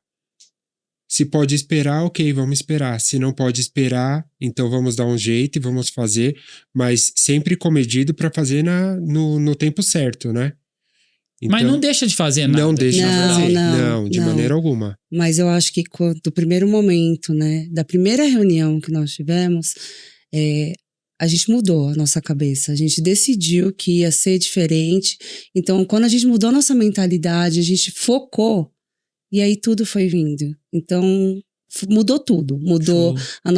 Se pode esperar, ok, vamos esperar. Se não pode esperar, então vamos dar um jeito e vamos fazer, mas sempre comedido para fazer no tempo certo, né? Então, Mas não deixa de fazer nada. não deixa de Não, fazer. não, De não. maneira alguma. Mas eu acho que do primeiro momento, né, da primeira reunião que nós tivemos, a gente mudou a nossa cabeça. A gente decidiu que ia ser diferente. Então, quando a gente mudou a nossa mentalidade, a gente focou, e aí tudo foi vindo. Então, mudou tudo. Mudou Show. a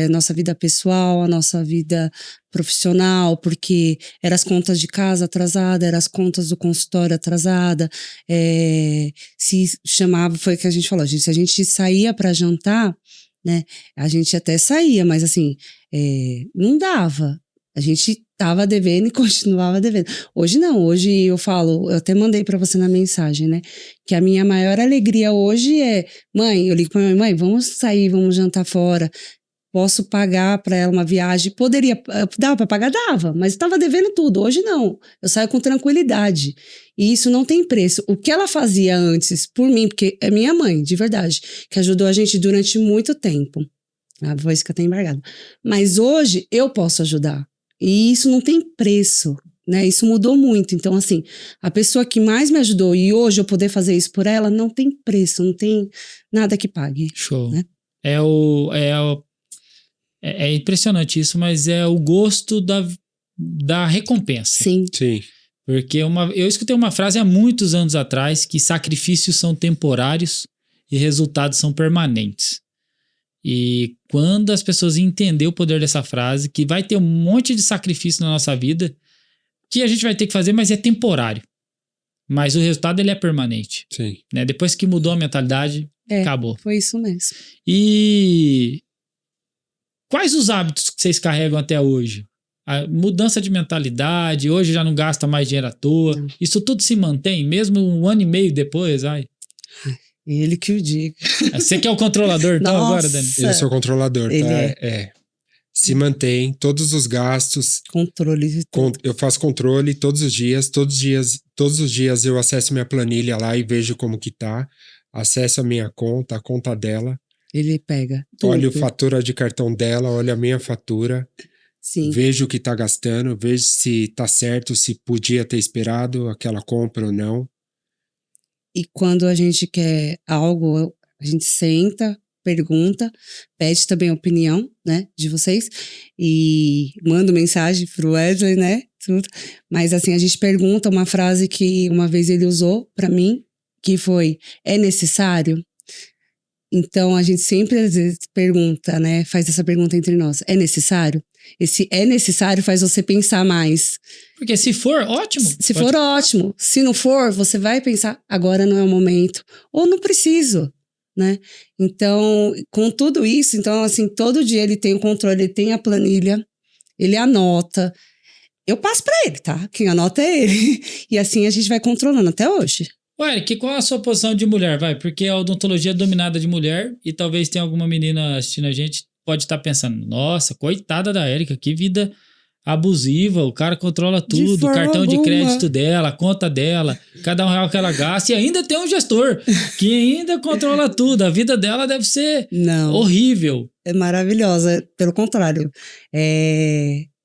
nossa vida pessoal, a nossa vida profissional, porque eram as contas de casa atrasadas, eram as contas do consultório atrasada. Se chamava, foi o que a gente falou, se a gente saía para jantar, né, a gente até saía, mas assim, não dava. A gente tava devendo e continuava devendo. Hoje não, hoje eu até mandei para você na mensagem, né? Que a minha maior alegria hoje mãe, eu ligo pra minha mãe, vamos sair, vamos jantar fora. Posso pagar para ela uma viagem? Poderia, dava para pagar? Dava, mas estava devendo tudo. Hoje não, eu saio com tranquilidade. E isso não tem preço. O que ela fazia antes por mim, porque é minha mãe, de verdade, que ajudou a gente durante muito tempo. A voz fica até embargada. Mas hoje eu posso ajudar. E isso não tem preço, né? Isso mudou muito. Então, assim, a pessoa que mais me ajudou e hoje eu poder fazer isso por ela, não tem preço, não tem nada que pague. Show. Né? É impressionante isso, mas é o gosto da recompensa. Sim. Sim. Porque eu escutei uma frase há muitos anos atrás que sacrifícios são temporários e resultados são permanentes. E quando as pessoas entenderem o poder dessa frase, que vai ter um monte de sacrifício na nossa vida, que a gente vai ter que fazer, mas é temporário. Mas o resultado ele é permanente. Sim. Né? Depois que mudou a mentalidade, acabou. Foi isso mesmo. E quais os hábitos que vocês carregam até hoje? A mudança de mentalidade, hoje já não gasta mais dinheiro à toa. Não. Isso tudo se mantém, mesmo um ano e meio depois? Ele que o diga. Você que é o controlador, então, Nossa. agora, Dani? Eu sou controlador, Ele tá? Se mantém, todos os gastos. Controle de tudo. Eu faço controle todos os dias eu acesso minha planilha lá e vejo como que tá. Acesso a minha conta, a conta dela. Ele pega tudo. Olho a fatura de cartão dela, olho a minha fatura. Sim. Vejo o que tá gastando, vejo se tá certo, se podia ter esperado aquela compra ou não. E quando a gente quer algo, a gente senta, pergunta, pede também a opinião, né, de vocês, e manda mensagem pro Wesley, né, tudo. Mas assim, a gente pergunta uma frase que uma vez ele usou pra mim, que foi, é necessário? Então, a gente sempre, às vezes, pergunta, né, faz essa pergunta entre nós, é necessário? Esse é necessário faz você pensar mais. Porque se for, ótimo. Se for, ótimo. Se não for, você vai pensar, agora não é o momento. Ou não preciso, né? Então, com tudo isso, então, assim, todo dia ele tem o controle, ele tem a planilha, ele anota. Eu passo pra ele, tá? Quem anota é ele. E assim a gente vai controlando até hoje. Ué, Eric, qual é a sua posição de mulher, vai? Porque a odontologia é dominada de mulher e talvez tenha alguma menina assistindo a gente pode estar pensando, nossa, coitada da Érica, que vida abusiva, o cara controla tudo, o cartão de crédito dela, a conta dela, cada R$1 que ela gasta, e ainda tem um gestor que ainda controla tudo, a vida dela deve ser horrível. É maravilhosa, pelo contrário.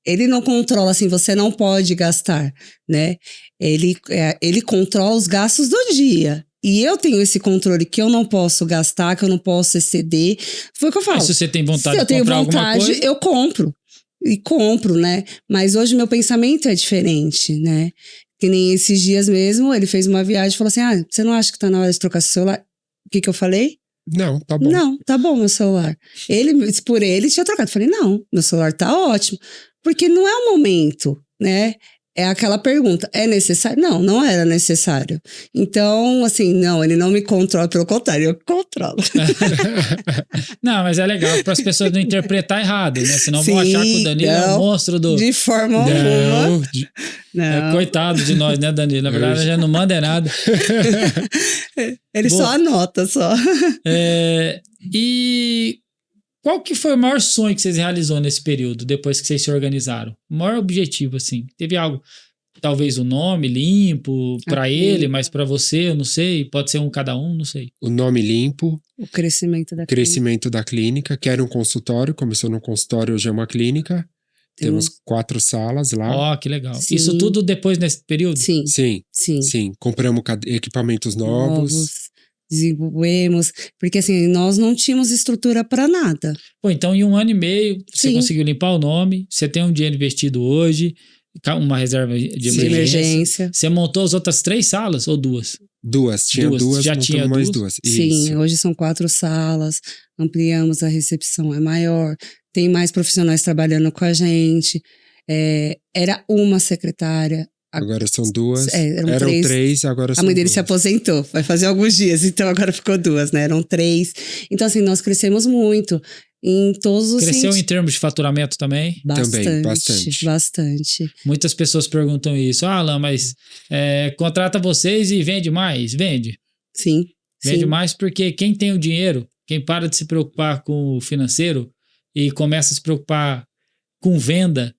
ele não controla assim, você não pode gastar, né? Ele controla os gastos do dia. E eu tenho esse controle que eu não posso gastar, que eu não posso exceder. Foi o que eu falo. Mas se você tem vontade se eu de comprar tenho vontade, alguma coisa... eu compro. E compro, né? Mas hoje meu pensamento é diferente, né? Que nem esses dias mesmo, ele fez uma viagem e falou assim, você não acha que tá na hora de trocar seu celular? O que eu falei? Não, tá bom. Não, tá bom meu celular. Por ele, tinha trocado. Eu falei, não, meu celular tá ótimo. Porque não é o momento, né? É aquela pergunta, é necessário? Não, não era necessário. Então, assim, não, ele não me controla, pelo contrário, eu controlo. Não, mas é legal para as pessoas não interpretar errado, né? Senão vão achar que o Danilo é um monstro do... De forma alguma. Não. Coitado de nós, né, Danilo? Na verdade, a gente não manda nada. Ele só anota, só. E qual que foi o maior sonho que vocês realizou nesse período, depois que vocês se organizaram? O maior objetivo, assim? Teve algo, talvez o nome limpo para ele, mas para você, eu não sei. Pode ser um cada um, não sei. O nome limpo. O crescimento da clínica, que era um consultório. Começou no consultório, hoje é uma clínica. Temos 4 salas lá. Ó, que legal. Sim. Isso tudo depois nesse período? Sim. Compramos equipamentos novos. Desenvolvemos, porque assim, nós não tínhamos estrutura para nada. Pô, então em 1 ano e meio, você conseguiu limpar o nome, você tem um dinheiro investido hoje, uma reserva de emergência. Você montou as outras 3 salas ou 2? Tinha duas, já tinha mais 2? Sim, Isso. hoje são 4 salas, ampliamos, a recepção é maior, tem mais profissionais trabalhando com a gente, era uma secretária. Agora são 2. Eram 3, agora são 2. A mãe dele se aposentou, vai fazer alguns dias, então agora ficou 2, né? Eram 3. Então, assim, nós crescemos muito em todos os Cresceu em termos de faturamento também? Bastante. Muitas pessoas perguntam isso. Alan, mas contrata vocês e vende mais? Vende. Sim. Vende mais porque quem tem o dinheiro, quem para de se preocupar com o financeiro e começa a se preocupar com venda,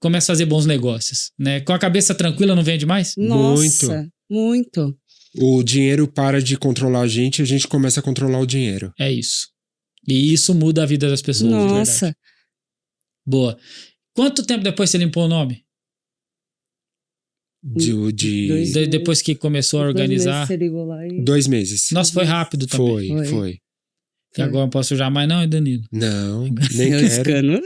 começa a fazer bons negócios, né? Com a cabeça tranquila não vende mais? Nossa, muito. O dinheiro para de controlar a gente começa a controlar o dinheiro. É isso. E isso muda a vida das pessoas. Nossa. De boa. Quanto tempo depois você limpou o nome? Depois que começou a organizar? 2 meses. Nossa, foi rápido também. Foi. E agora não posso sujar mais não, Danilo? Não, nem quero.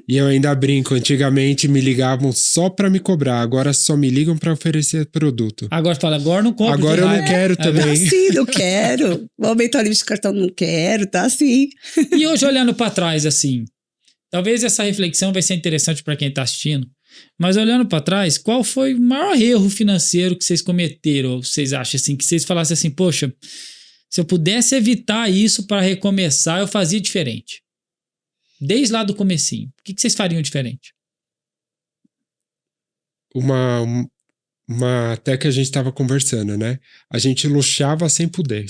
E eu ainda brinco, antigamente me ligavam só pra me cobrar, agora só me ligam pra oferecer produto. Agora fala, agora não compro. Agora eu não quero também. Tá assim, não quero. O aumento ao limite de cartão não quero, tá assim. E hoje olhando pra trás assim, talvez essa reflexão vai ser interessante pra quem tá assistindo, mas olhando pra trás, qual foi o maior erro financeiro que vocês cometeram? Ou vocês acham assim, que vocês falassem assim, poxa, se eu pudesse evitar isso pra recomeçar, eu fazia diferente. Desde lá do comecinho. O que vocês fariam diferente? Até que a gente estava conversando, né? A gente luxava sem poder.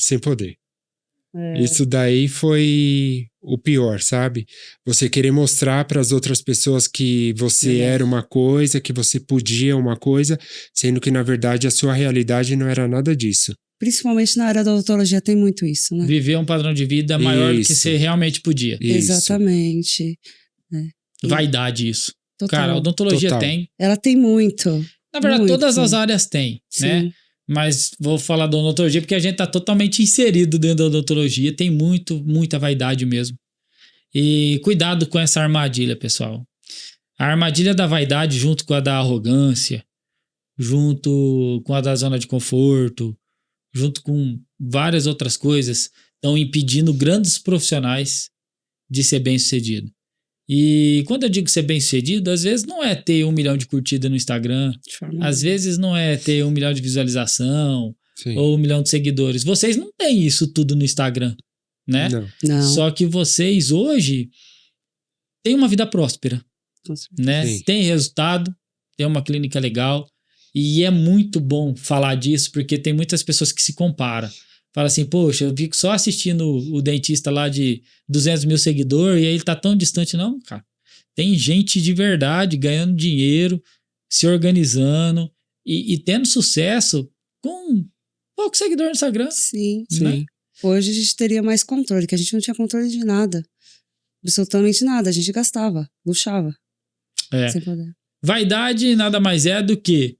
Isso daí foi o pior, sabe? Você querer mostrar para as outras pessoas que você era uma coisa, que você podia uma coisa, sendo que na verdade a sua realidade não era nada disso. Principalmente na área da odontologia tem muito isso, né? Viver um padrão de vida maior do que você realmente podia. Isso. Exatamente. Vaidade isso. Total. Cara, a odontologia tem. Ela tem muito. Na verdade, muito. Todas as áreas têm, né? Mas vou falar da odontologia porque a gente tá totalmente inserido dentro da odontologia. Tem muita vaidade mesmo. E cuidado com essa armadilha, pessoal. A armadilha da vaidade junto com a da arrogância, junto com a da zona de conforto, junto com várias outras coisas, estão impedindo grandes profissionais de ser bem-sucedido. E quando eu digo ser bem-sucedido, às vezes não é ter 1 milhão de curtidas no Instagram, às vezes não é ter 1 milhão de visualização, ou 1 milhão de seguidores. Vocês não têm isso tudo no Instagram, né? Não. Só que vocês hoje têm uma vida próspera, né? Tem resultado, tem uma clínica legal. E é muito bom falar disso, porque tem muitas pessoas que se comparam. Fala assim, poxa, eu fico só assistindo o dentista lá de 200 mil seguidores e aí ele tá tão distante. Não, cara. Tem gente de verdade ganhando dinheiro, se organizando e tendo sucesso com pouco seguidor no Instagram. Sim. Né? Hoje a gente teria mais controle, que a gente não tinha controle de nada. Absolutamente nada. A gente gastava, luxava. Sem poder. Vaidade nada mais é do que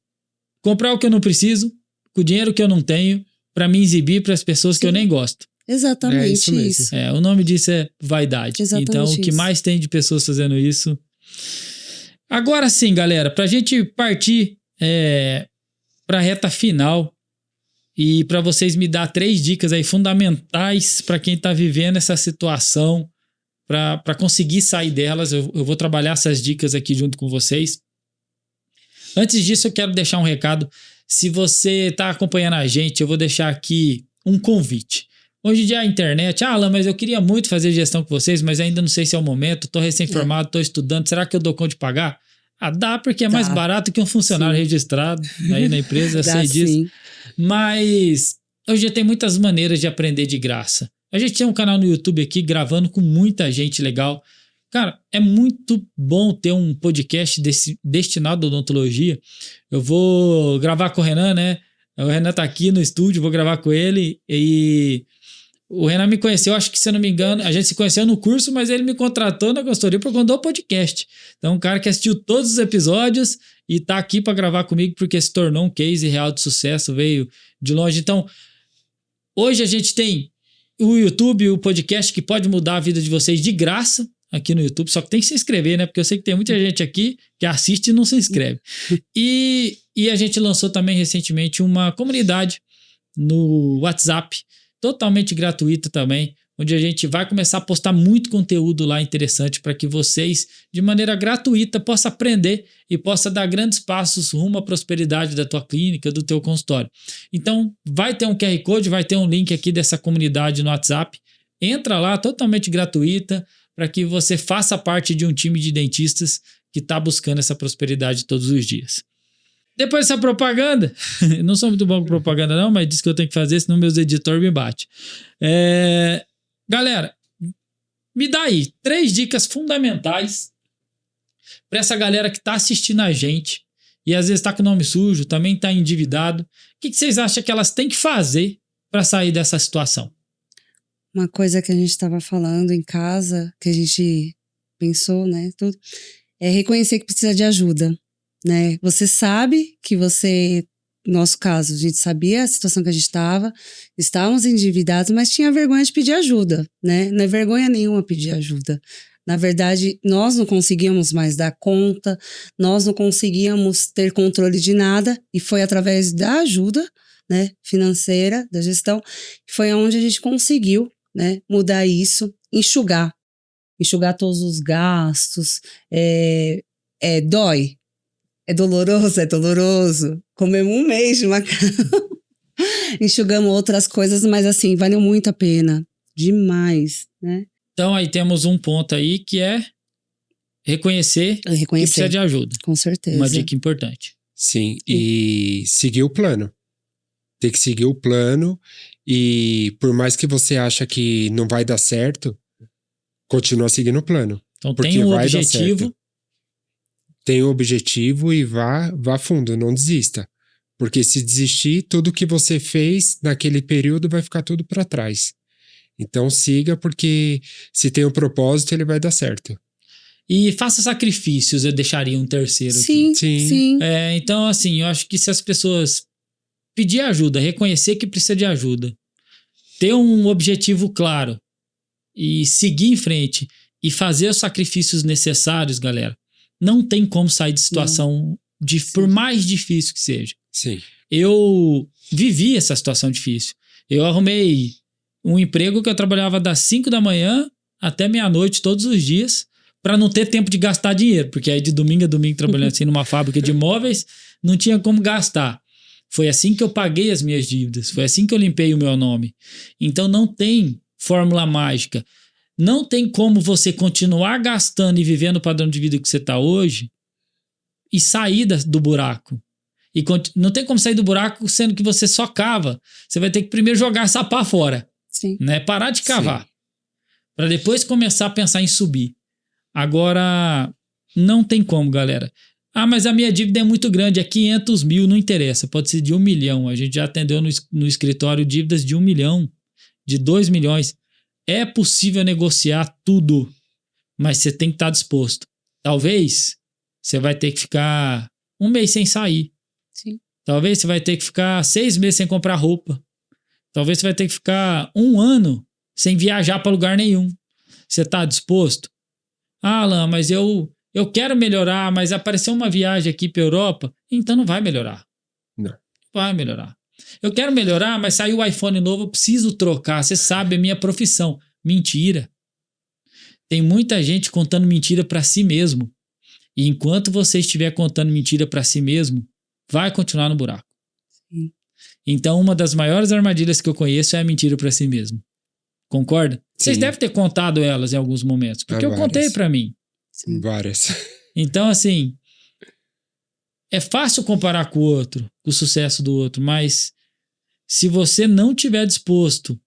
comprar o que eu não preciso, com o dinheiro que eu não tenho, pra me exibir pras pessoas que eu nem gosto. Exatamente isso. O nome disso é vaidade. Exatamente então, o que mais tem de pessoas fazendo isso... Agora sim, galera, pra gente partir pra reta final e pra vocês me dar 3 dicas aí fundamentais pra quem tá vivendo essa situação, pra conseguir sair delas, eu vou trabalhar essas dicas aqui junto com vocês. Antes disso, eu quero deixar um recado. Se você tá acompanhando a gente, eu vou deixar aqui um convite. Hoje em dia a internet, Alan, mas eu queria muito fazer gestão com vocês, mas ainda não sei se é o momento, tô recém-formado, tô estudando, será que eu dou conta de pagar? Dá, porque é mais barato que um funcionário registrado aí na empresa, eu sei disso. Sim. Mas hoje já tem muitas maneiras de aprender de graça. A gente tem um canal no YouTube aqui gravando com muita gente legal. Cara, é muito bom ter um podcast destinado à odontologia. Eu vou gravar com o Renan, né? O Renan tá aqui no estúdio, vou gravar com ele e... O Renan me conheceu, acho que, se eu não me engano, a gente se conheceu no curso, mas ele me contratou na consultoria por conta do podcast. Então, um cara que assistiu todos os episódios e tá aqui para gravar comigo porque se tornou um case real de sucesso, veio de longe. Então, hoje a gente tem o YouTube, o podcast que pode mudar a vida de vocês de graça aqui no YouTube, só que tem que se inscrever, né? Porque eu sei que tem muita gente aqui que assiste e não se inscreve. E a gente lançou também recentemente uma comunidade no WhatsApp, totalmente gratuita também, onde a gente vai começar a postar muito conteúdo lá interessante para que vocês, de maneira gratuita, possam aprender e possam dar grandes passos rumo à prosperidade da tua clínica, do teu consultório. Então, vai ter um QR Code, vai ter um link aqui dessa comunidade no WhatsApp. Entra lá, totalmente gratuita, para que você faça parte de um time de dentistas que está buscando essa prosperidade todos os dias. Depois dessa propaganda, não sou muito bom com propaganda não, mas diz que eu tenho que fazer, senão meus editores me batem. Galera, me dá aí 3 dicas fundamentais para essa galera que está assistindo a gente e às vezes está com o nome sujo, também está endividado. O que vocês acham que elas têm que fazer para sair dessa situação? Uma coisa que a gente estava falando em casa, que a gente pensou, né, tudo, é reconhecer que precisa de ajuda. Né? Você sabe que você, no nosso caso, a gente sabia a situação que a gente estávamos endividados, mas tinha vergonha de pedir ajuda, né? Não é vergonha nenhuma pedir ajuda. Na verdade, nós não conseguíamos mais dar conta, nós não conseguíamos ter controle de nada, e foi através da ajuda, né, financeira, da gestão, que foi onde a gente conseguiu, né, mudar isso, enxugar todos os gastos. Dói. É doloroso. Comemos um mês de macarrão. Enxugamos outras coisas, mas assim, valeu muito a pena. Demais, né? Então aí temos um ponto aí que é reconhecer que precisa de ajuda. Com certeza. Uma dica importante. Sim, e seguir o plano. Tem que seguir o plano e por mais que você acha que não vai dar certo, continua seguindo o plano. Então tem um objetivo. Tem um objetivo e vá fundo, não desista. Porque se desistir, tudo que você fez naquele período vai ficar tudo para trás. Então siga, porque se tem um propósito, ele vai dar certo. E faça sacrifícios, eu deixaria um terceiro aqui. Sim. Então, assim, eu acho que se as pessoas pedir ajuda, reconhecer que precisa de ajuda, ter um objetivo claro e seguir em frente e fazer os sacrifícios necessários, galera, não tem como sair de situação, por mais difícil que seja. Sim. Eu vivi essa situação difícil. Eu arrumei um emprego que eu trabalhava das 5 da manhã até meia-noite todos os dias para não ter tempo de gastar dinheiro, porque aí de domingo a domingo trabalhando assim numa fábrica de móveis, não tinha como gastar. Foi assim que eu paguei as minhas dívidas, foi assim que eu limpei o meu nome. Então não tem fórmula mágica. Não tem como você continuar gastando e vivendo o padrão de vida que você está hoje e sair do buraco. E não tem como sair do buraco sendo que você só cava. Você vai ter que primeiro jogar essa pá fora. Sim. Né? Parar de cavar. Para depois começar a pensar em subir. Agora, não tem como, galera. Mas a minha dívida é muito grande, é 500 mil, não interessa. Pode ser de 1 milhão. A gente já atendeu no escritório dívidas de 1 milhão, de 2 milhões. É possível negociar tudo. mas você tem que estar disposto. Talvez você vai ter que ficar 1 mês sem sair. Sim. Talvez você vai ter que ficar 6 meses sem comprar roupa. Talvez você vai ter que ficar 1 ano sem viajar para lugar nenhum. Você está disposto? Ah, Alan, mas eu quero melhorar, mas apareceu uma viagem aqui para Europa, então não vai melhorar. Não. Vai melhorar. Eu quero melhorar, mas saiu o iPhone novo, eu preciso trocar. Você sabe, é minha profissão. Mentira. Tem muita gente contando mentira para si mesmo. E enquanto você estiver contando mentira para si mesmo, vai continuar no buraco. Sim. Então, uma das maiores armadilhas que eu conheço é a mentira para si mesmo. Concorda? Vocês Sim. devem ter contado elas em alguns momentos, porque eu contei para mim. Sim. Várias. Então, assim, é fácil comparar com o outro, com o sucesso do outro, mas se você não estiver disposto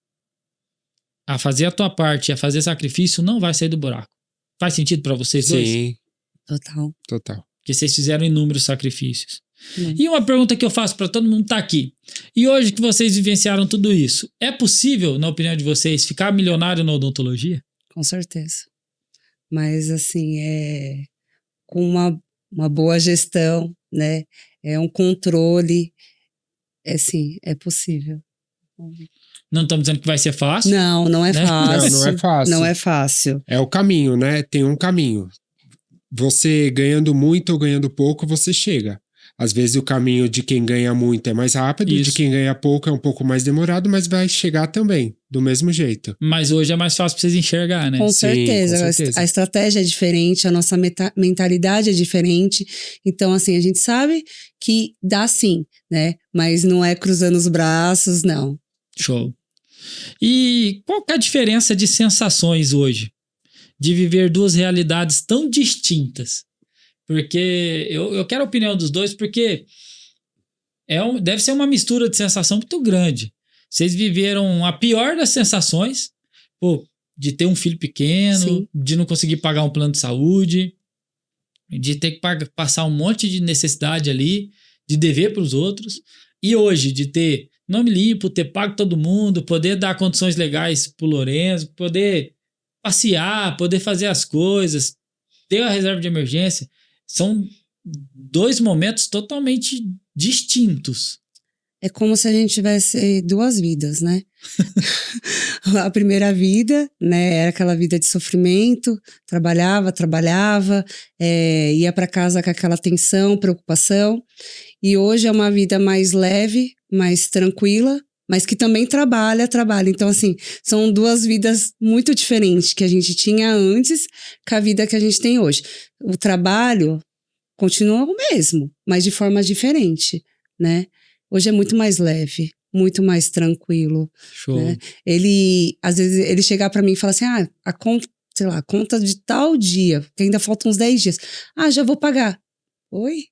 a fazer a tua parte, a fazer sacrifício, não vai sair do buraco. Faz sentido para vocês dois? Sim, Total. Porque vocês fizeram inúmeros sacrifícios. Sim. E uma pergunta que eu faço para todo mundo tá aqui. E hoje que vocês vivenciaram tudo isso, é possível, na opinião de vocês, ficar milionário na odontologia? Com certeza. Mas, assim, com uma boa gestão, né? É um controle. Sim, é possível. Não estamos dizendo que vai ser fácil. Não é Né? fácil. Não é fácil. Não é fácil. É o caminho, né? Tem um caminho. Você ganhando muito ou ganhando pouco, você chega. Às vezes o caminho de quem ganha muito é mais rápido, Isso. de quem ganha pouco é um pouco mais demorado, mas vai chegar também, do mesmo jeito. Mas hoje é mais fácil para vocês enxergar, né? Com Sim, certeza. com certeza. A estratégia é diferente, a nossa mentalidade é diferente. Então, assim, a gente sabe que dá sim, né? Mas não é cruzando os braços, não. Show. E qual que é a diferença de sensações hoje? De viver duas realidades tão distintas? Porque eu quero a opinião dos dois, porque deve ser uma mistura de sensação muito grande. Vocês viveram a pior das sensações, de ter um filho pequeno, Sim. de não conseguir pagar um plano de saúde, de ter que passar um monte de necessidade ali, de dever para os outros. E hoje, de ter nome limpo, ter pago todo mundo, poder dar condições legais pro Lourenço, poder passear, poder fazer as coisas, ter a reserva de emergência. São 2 momentos totalmente distintos. É como se a gente tivesse 2 vidas, né? A primeira vida, né, era aquela vida de sofrimento, trabalhava, ia para casa com aquela tensão, preocupação. E hoje é uma vida mais leve, mais tranquila, mas que também trabalha. Então, assim, são 2 vidas muito diferentes que a gente tinha antes com a vida que a gente tem hoje. O trabalho continua o mesmo, mas de forma diferente, né? Hoje é muito mais leve, muito mais tranquilo. Show. Né? Às vezes, ele chegar para mim e falar assim, a conta de tal dia, que ainda faltam uns 10 dias. Já vou pagar. Oi?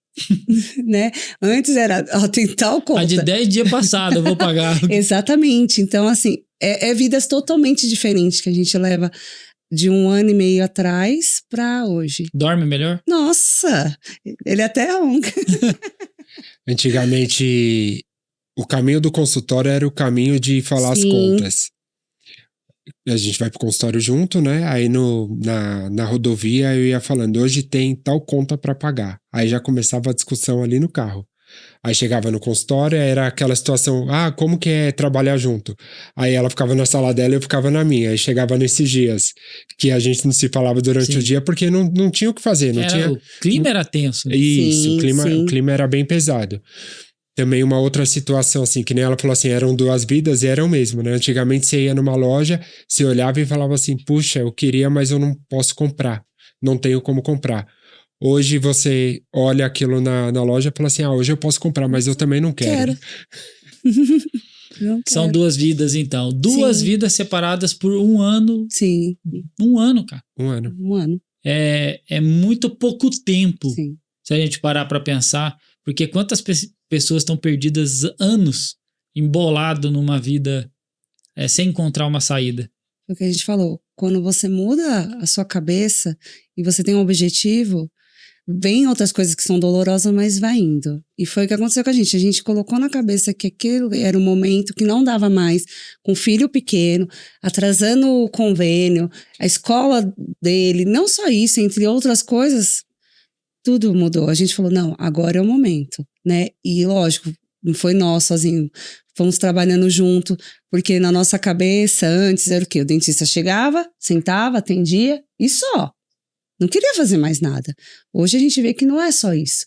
Né? Antes era, tem tal conta. A de 10 dias passado eu vou pagar. Exatamente. Então, assim, é vidas totalmente diferentes que a gente leva de 1 ano e meio atrás para hoje. Dorme melhor? Nossa! Ele até ronca. Antigamente, o caminho do consultório era o caminho de falar Sim. as contas. A gente vai pro consultório junto, né? Aí na rodovia eu ia falando, hoje tem tal conta para pagar. Aí já começava a discussão ali no carro. Aí chegava no consultório, era aquela situação, como que é trabalhar junto? Aí ela ficava na sala dela e eu ficava na minha. Aí chegava nesses dias que a gente não se falava durante Sim. o dia porque não tinha o que fazer. O clima era tenso. Isso, Sim, o clima era bem pesado. Também uma outra situação, assim, que nem ela falou assim, eram 2 vidas e eram mesmo, né? Antigamente você ia numa loja, você olhava e falava assim, puxa, eu queria, mas eu não posso comprar. Não tenho como comprar. Hoje você olha aquilo na loja e fala assim, hoje eu posso comprar, mas eu também não quero. Não São quero. 2 vidas, então. 2 Sim. vidas separadas por 1 ano. Sim, 1 ano, cara. 1 ano. 1 ano. É muito pouco tempo, Sim. se a gente parar pra pensar. Porque quantas pessoas estão perdidas anos, embolado numa vida sem encontrar uma saída. Foi o que a gente falou. Quando você muda a sua cabeça e você tem um objetivo, vem outras coisas que são dolorosas, mas vai indo. E foi o que aconteceu com a gente. A gente colocou na cabeça que aquele era um momento que não dava mais, com filho pequeno, atrasando o convênio, a escola dele, não só isso, entre outras coisas, tudo mudou. A gente falou, não, agora é o momento, né? E lógico, não foi nós sozinho, fomos trabalhando junto, porque na nossa cabeça antes era o quê? O dentista chegava, sentava, atendia e só. Não queria fazer mais nada. Hoje a gente vê que não é só isso.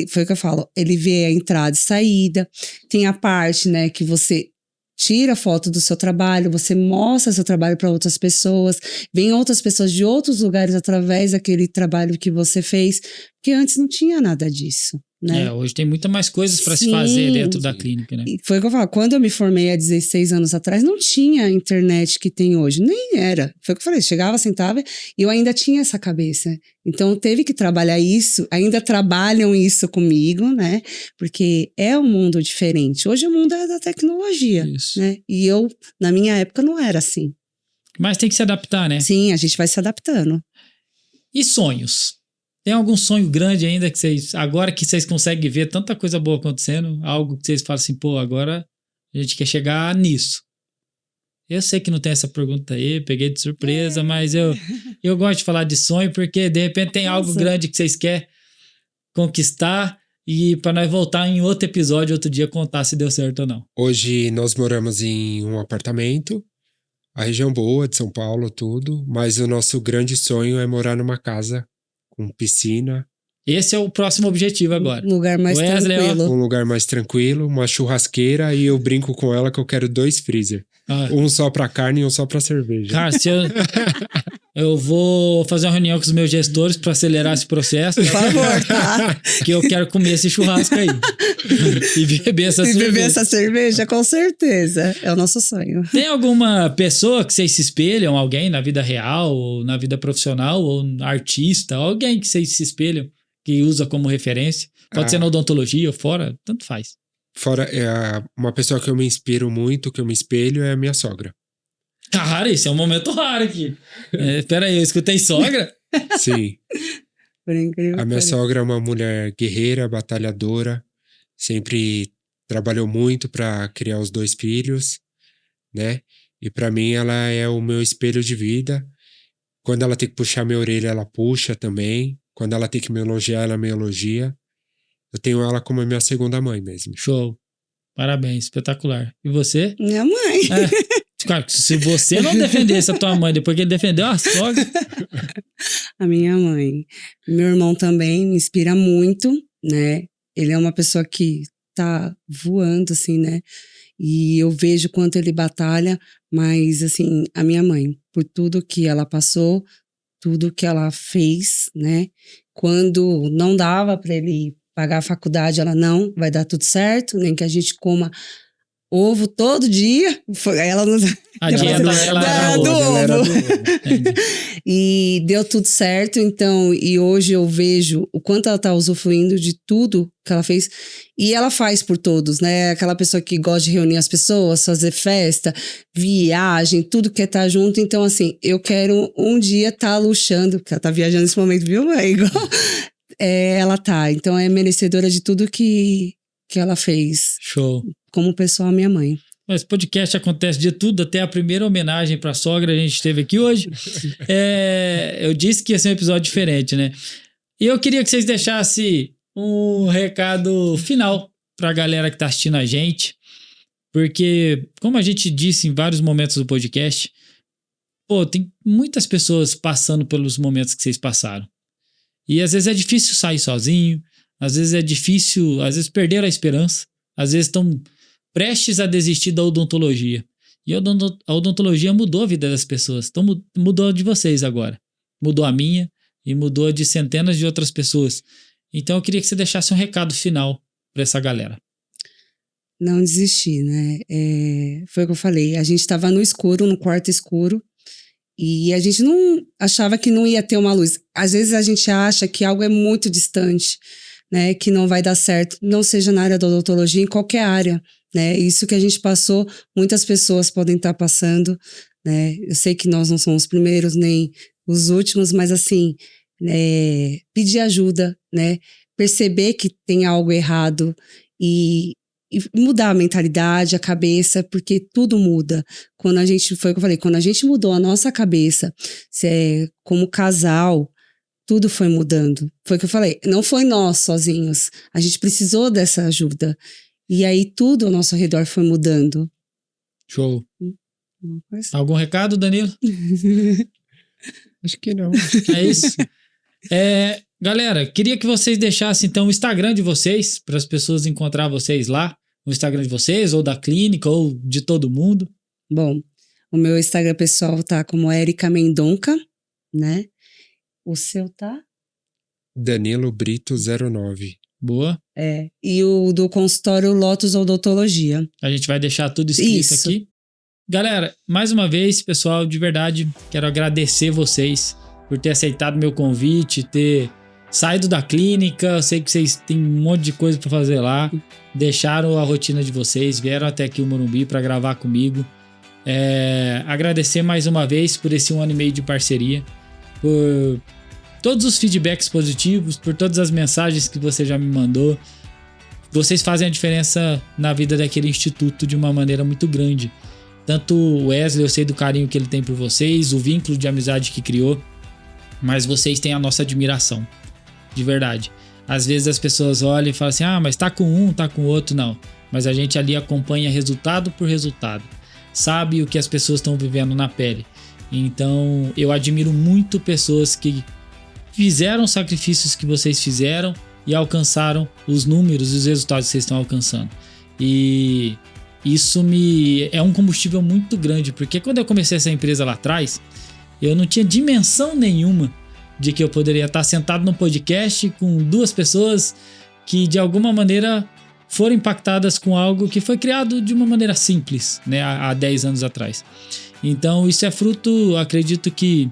Foi o que eu falo, ele vê a entrada e saída, tem a parte, né, que você tira foto do seu trabalho, você mostra seu trabalho para outras pessoas, vem outras pessoas de outros lugares através daquele trabalho que você fez, porque antes não tinha nada disso, né? Hoje tem muita mais coisas para se fazer dentro da clínica, né? E foi o que eu falo, quando eu me formei há 16 anos atrás, não tinha a internet que tem hoje, nem era. Foi o que eu falei, chegava, sentava, e eu ainda tinha essa cabeça. Então, teve que trabalhar isso, ainda trabalham isso comigo, né? Porque é um mundo diferente. Hoje o mundo é da tecnologia, né? E eu, na minha época, não era assim. Mas tem que se adaptar, né? Sim, a gente vai se adaptando. E sonhos? Tem algum sonho grande ainda que vocês, agora que vocês conseguem ver tanta coisa boa acontecendo, algo que vocês falam assim, pô, agora a gente quer chegar nisso? Eu sei que não tem essa pergunta aí, peguei de surpresa, mas eu gosto de falar de sonho porque de repente tem algo grande que vocês querem conquistar e para nós voltar em outro episódio, outro dia, contar se deu certo ou não. Hoje nós moramos em um apartamento, a região boa de São Paulo, tudo, mas o nosso grande sonho é morar numa casa com piscina. Esse é o próximo objetivo agora. Um lugar mais tranquilo. Um lugar mais tranquilo, uma churrasqueira, e eu brinco com ela que eu quero 2 freezer. Um só pra carne e um só pra cerveja. Cara, se eu vou fazer uma reunião com os meus gestores pra acelerar esse processo. Por favor, tá? Que eu quero comer esse churrasco aí. E beber essa cerveja. E beber essa cerveja, com certeza. É o nosso sonho. Tem alguma pessoa que vocês se espelham? Alguém na vida real, ou na vida profissional, ou artista? Alguém que vocês se espelham, que usa como referência? Pode ser na odontologia ou fora, tanto faz. Fora, uma pessoa que eu me inspiro muito, que eu me espelho, é a minha sogra. Cara, esse é um momento raro aqui. Espera aí, eu escutei sogra? Sim. Por incrível. A minha sogra é uma mulher guerreira, batalhadora, sempre trabalhou muito para criar os 2 filhos, né? E para mim ela é o meu espelho de vida. Quando ela tem que puxar minha orelha, ela puxa também. Quando ela tem que me elogiar, ela me elogia. Eu tenho ela como a minha segunda mãe mesmo. Show. Parabéns, espetacular. E você? Minha mãe. Cara, se você não defendesse a tua mãe depois que ele defendeu a sogra... A minha mãe. Meu irmão também me inspira muito, né? Ele é uma pessoa que tá voando, assim, né? E eu vejo quanto ele batalha, mas, assim, a minha mãe, por tudo que ela passou, tudo que ela fez, né? Quando não dava para ele pagar a faculdade, ela não, vai dar tudo certo, nem que a gente coma ovo todo dia. Ela não... A dieta era do ovo. E deu tudo certo, então, e hoje eu vejo o quanto ela tá usufruindo de tudo que ela fez, e ela faz por todos, né? Aquela pessoa que gosta de reunir as pessoas, fazer festa, viagem, tudo quer estar junto. Então, assim, eu quero um dia estar luxando, porque ela tá viajando nesse momento, viu? É igual... ela tá, então é merecedora de tudo que ela fez. Show. Como pessoa, minha mãe. Esse podcast acontece de tudo, até a primeira homenagem pra sogra a gente teve aqui hoje. Eu disse que ia ser um episódio diferente, né? E eu queria que vocês deixassem um recado final pra galera que tá assistindo a gente, porque, como a gente disse em vários momentos do podcast, pô, tem muitas pessoas passando pelos momentos que vocês passaram. E às vezes é difícil sair sozinho, às vezes é difícil, às vezes perderam a esperança, às vezes estão prestes a desistir da odontologia. E a odontologia mudou a vida das pessoas, então mudou de vocês agora. Mudou a minha e mudou de centenas de outras pessoas. Então eu queria que você deixasse um recado final para essa galera. Não desistir, né? Foi o que eu falei, a gente estava no escuro, no quarto escuro, e a gente não achava que não ia ter uma luz. Às vezes a gente acha que algo é muito distante, né? Que não vai dar certo. Não seja na área da odontologia, em qualquer área, né? Isso que a gente passou, muitas pessoas podem estar passando, né? Eu sei que nós não somos os primeiros nem os últimos, mas assim, pedir ajuda, né? Perceber que tem algo errado e mudar a mentalidade, a cabeça, porque tudo muda. Foi o que eu falei, quando a gente mudou a nossa cabeça, como casal, tudo foi mudando. Foi o que eu falei, não foi nós sozinhos, a gente precisou dessa ajuda. E aí tudo ao nosso redor foi mudando. Show. Algum recado, Danilo? Acho que não. É isso. Galera, queria que vocês deixassem então o Instagram de vocês, para as pessoas encontrar vocês lá, o Instagram de vocês, ou da clínica, ou de todo mundo. Bom, o meu Instagram pessoal tá como Érica Mendonca, né? O seu tá? Danilo Brito 09. Boa. E o do consultório Lotus Odontologia. A gente vai deixar tudo escrito Isso. aqui. Galera, mais uma vez, pessoal, de verdade, quero agradecer vocês por ter aceitado meu convite, ter saído da clínica. Eu sei que vocês têm um monte de coisa para fazer lá. Deixaram a rotina de vocês, vieram até aqui o Morumbi para gravar comigo. Agradecer mais uma vez por esse 1 ano e meio de parceria, por todos os feedbacks positivos, por todas as mensagens que você já me mandou. Vocês fazem a diferença na vida daquele instituto de uma maneira muito grande. Tanto o Wesley, eu sei do carinho que ele tem por vocês, o vínculo de amizade que criou, mas vocês têm a nossa admiração, de verdade. Às vezes as pessoas olham e falam assim, mas tá com um, tá com o outro, não. Mas a gente ali acompanha resultado por resultado, sabe o que as pessoas estão vivendo na pele. Então eu admiro muito pessoas que fizeram os sacrifícios que vocês fizeram e alcançaram os números e os resultados que vocês estão alcançando. E isso é um combustível muito grande, porque quando eu comecei essa empresa lá atrás, eu não tinha dimensão nenhuma de que eu poderia estar sentado num podcast com 2 pessoas que de alguma maneira foram impactadas com algo que foi criado de uma maneira simples, né, há 10 anos atrás. Então isso é fruto, acredito que,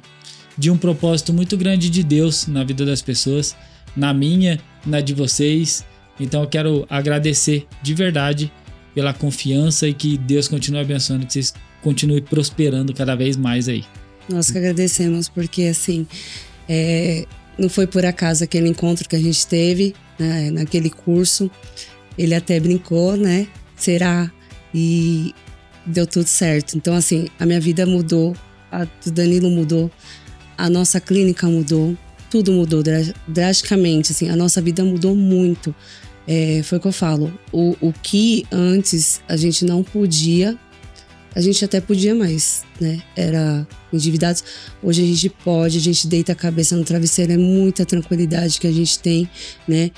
de um propósito muito grande de Deus na vida das pessoas, na minha, na de vocês. Então eu quero agradecer de verdade pela confiança e que Deus continue abençoando, que vocês continuem prosperando cada vez mais aí. Nós que agradecemos, porque assim, não foi por acaso aquele encontro que a gente teve, né, naquele curso. Ele até brincou, né? Será? E deu tudo certo. Então, assim, a minha vida mudou, a do Danilo mudou, a nossa clínica mudou, tudo mudou drasticamente, assim, a nossa vida mudou muito. Foi o que eu falo, o que antes a gente não podia, a gente até podia mais, né? Era endividados. Hoje a gente pode, a gente deita a cabeça no travesseiro, é muita tranquilidade que a gente tem, né?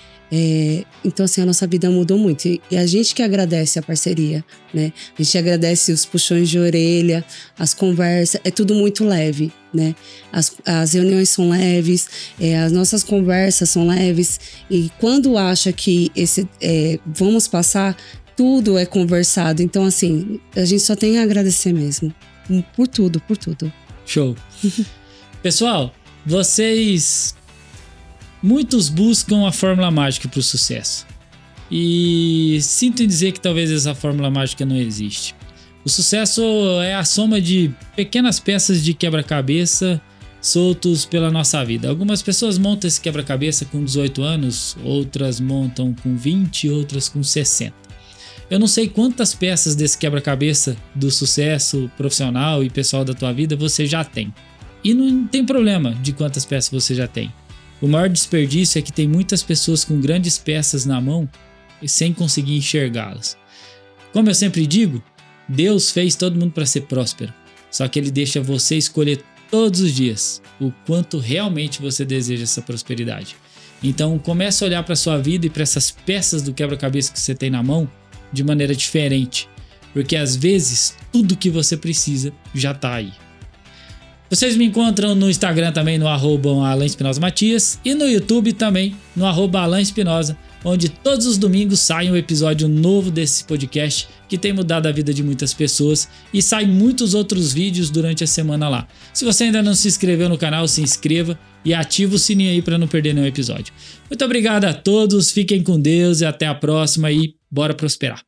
Então, assim, a nossa vida mudou muito. E a gente que agradece a parceria, né? A gente agradece os puxões de orelha, as conversas, é tudo muito leve, né? As reuniões são leves, as nossas conversas são leves. E quando acha que vamos passar, tudo é conversado. Então, assim, a gente só tem a agradecer mesmo. Por tudo, por tudo. Show. Pessoal, muitos buscam a fórmula mágica para o sucesso. E sinto em dizer que talvez essa fórmula mágica não existe. O sucesso é a soma de pequenas peças de quebra-cabeça soltos pela nossa vida. Algumas pessoas montam esse quebra-cabeça com 18 anos, outras montam com 20, outras com 60. Eu não sei quantas peças desse quebra-cabeça do sucesso profissional e pessoal da tua vida você já tem. E não tem problema de quantas peças você já tem. O maior desperdício é que tem muitas pessoas com grandes peças na mão e sem conseguir enxergá-las. Como eu sempre digo, Deus fez todo mundo para ser próspero. Só que Ele deixa você escolher todos os dias o quanto realmente você deseja essa prosperidade. Então comece a olhar para a sua vida e para essas peças do quebra-cabeça que você tem na mão de maneira diferente. Porque às vezes tudo que você precisa já está aí. Vocês me encontram no Instagram também no @AlanEspinosaMatias e no YouTube também no @AlanEspinosa, onde todos os domingos sai um episódio novo desse podcast que tem mudado a vida de muitas pessoas e sai muitos outros vídeos durante a semana lá. Se você ainda não se inscreveu no canal, se inscreva e ativa o sininho aí para não perder nenhum episódio. Muito obrigado a todos, fiquem com Deus e até a próxima e bora prosperar.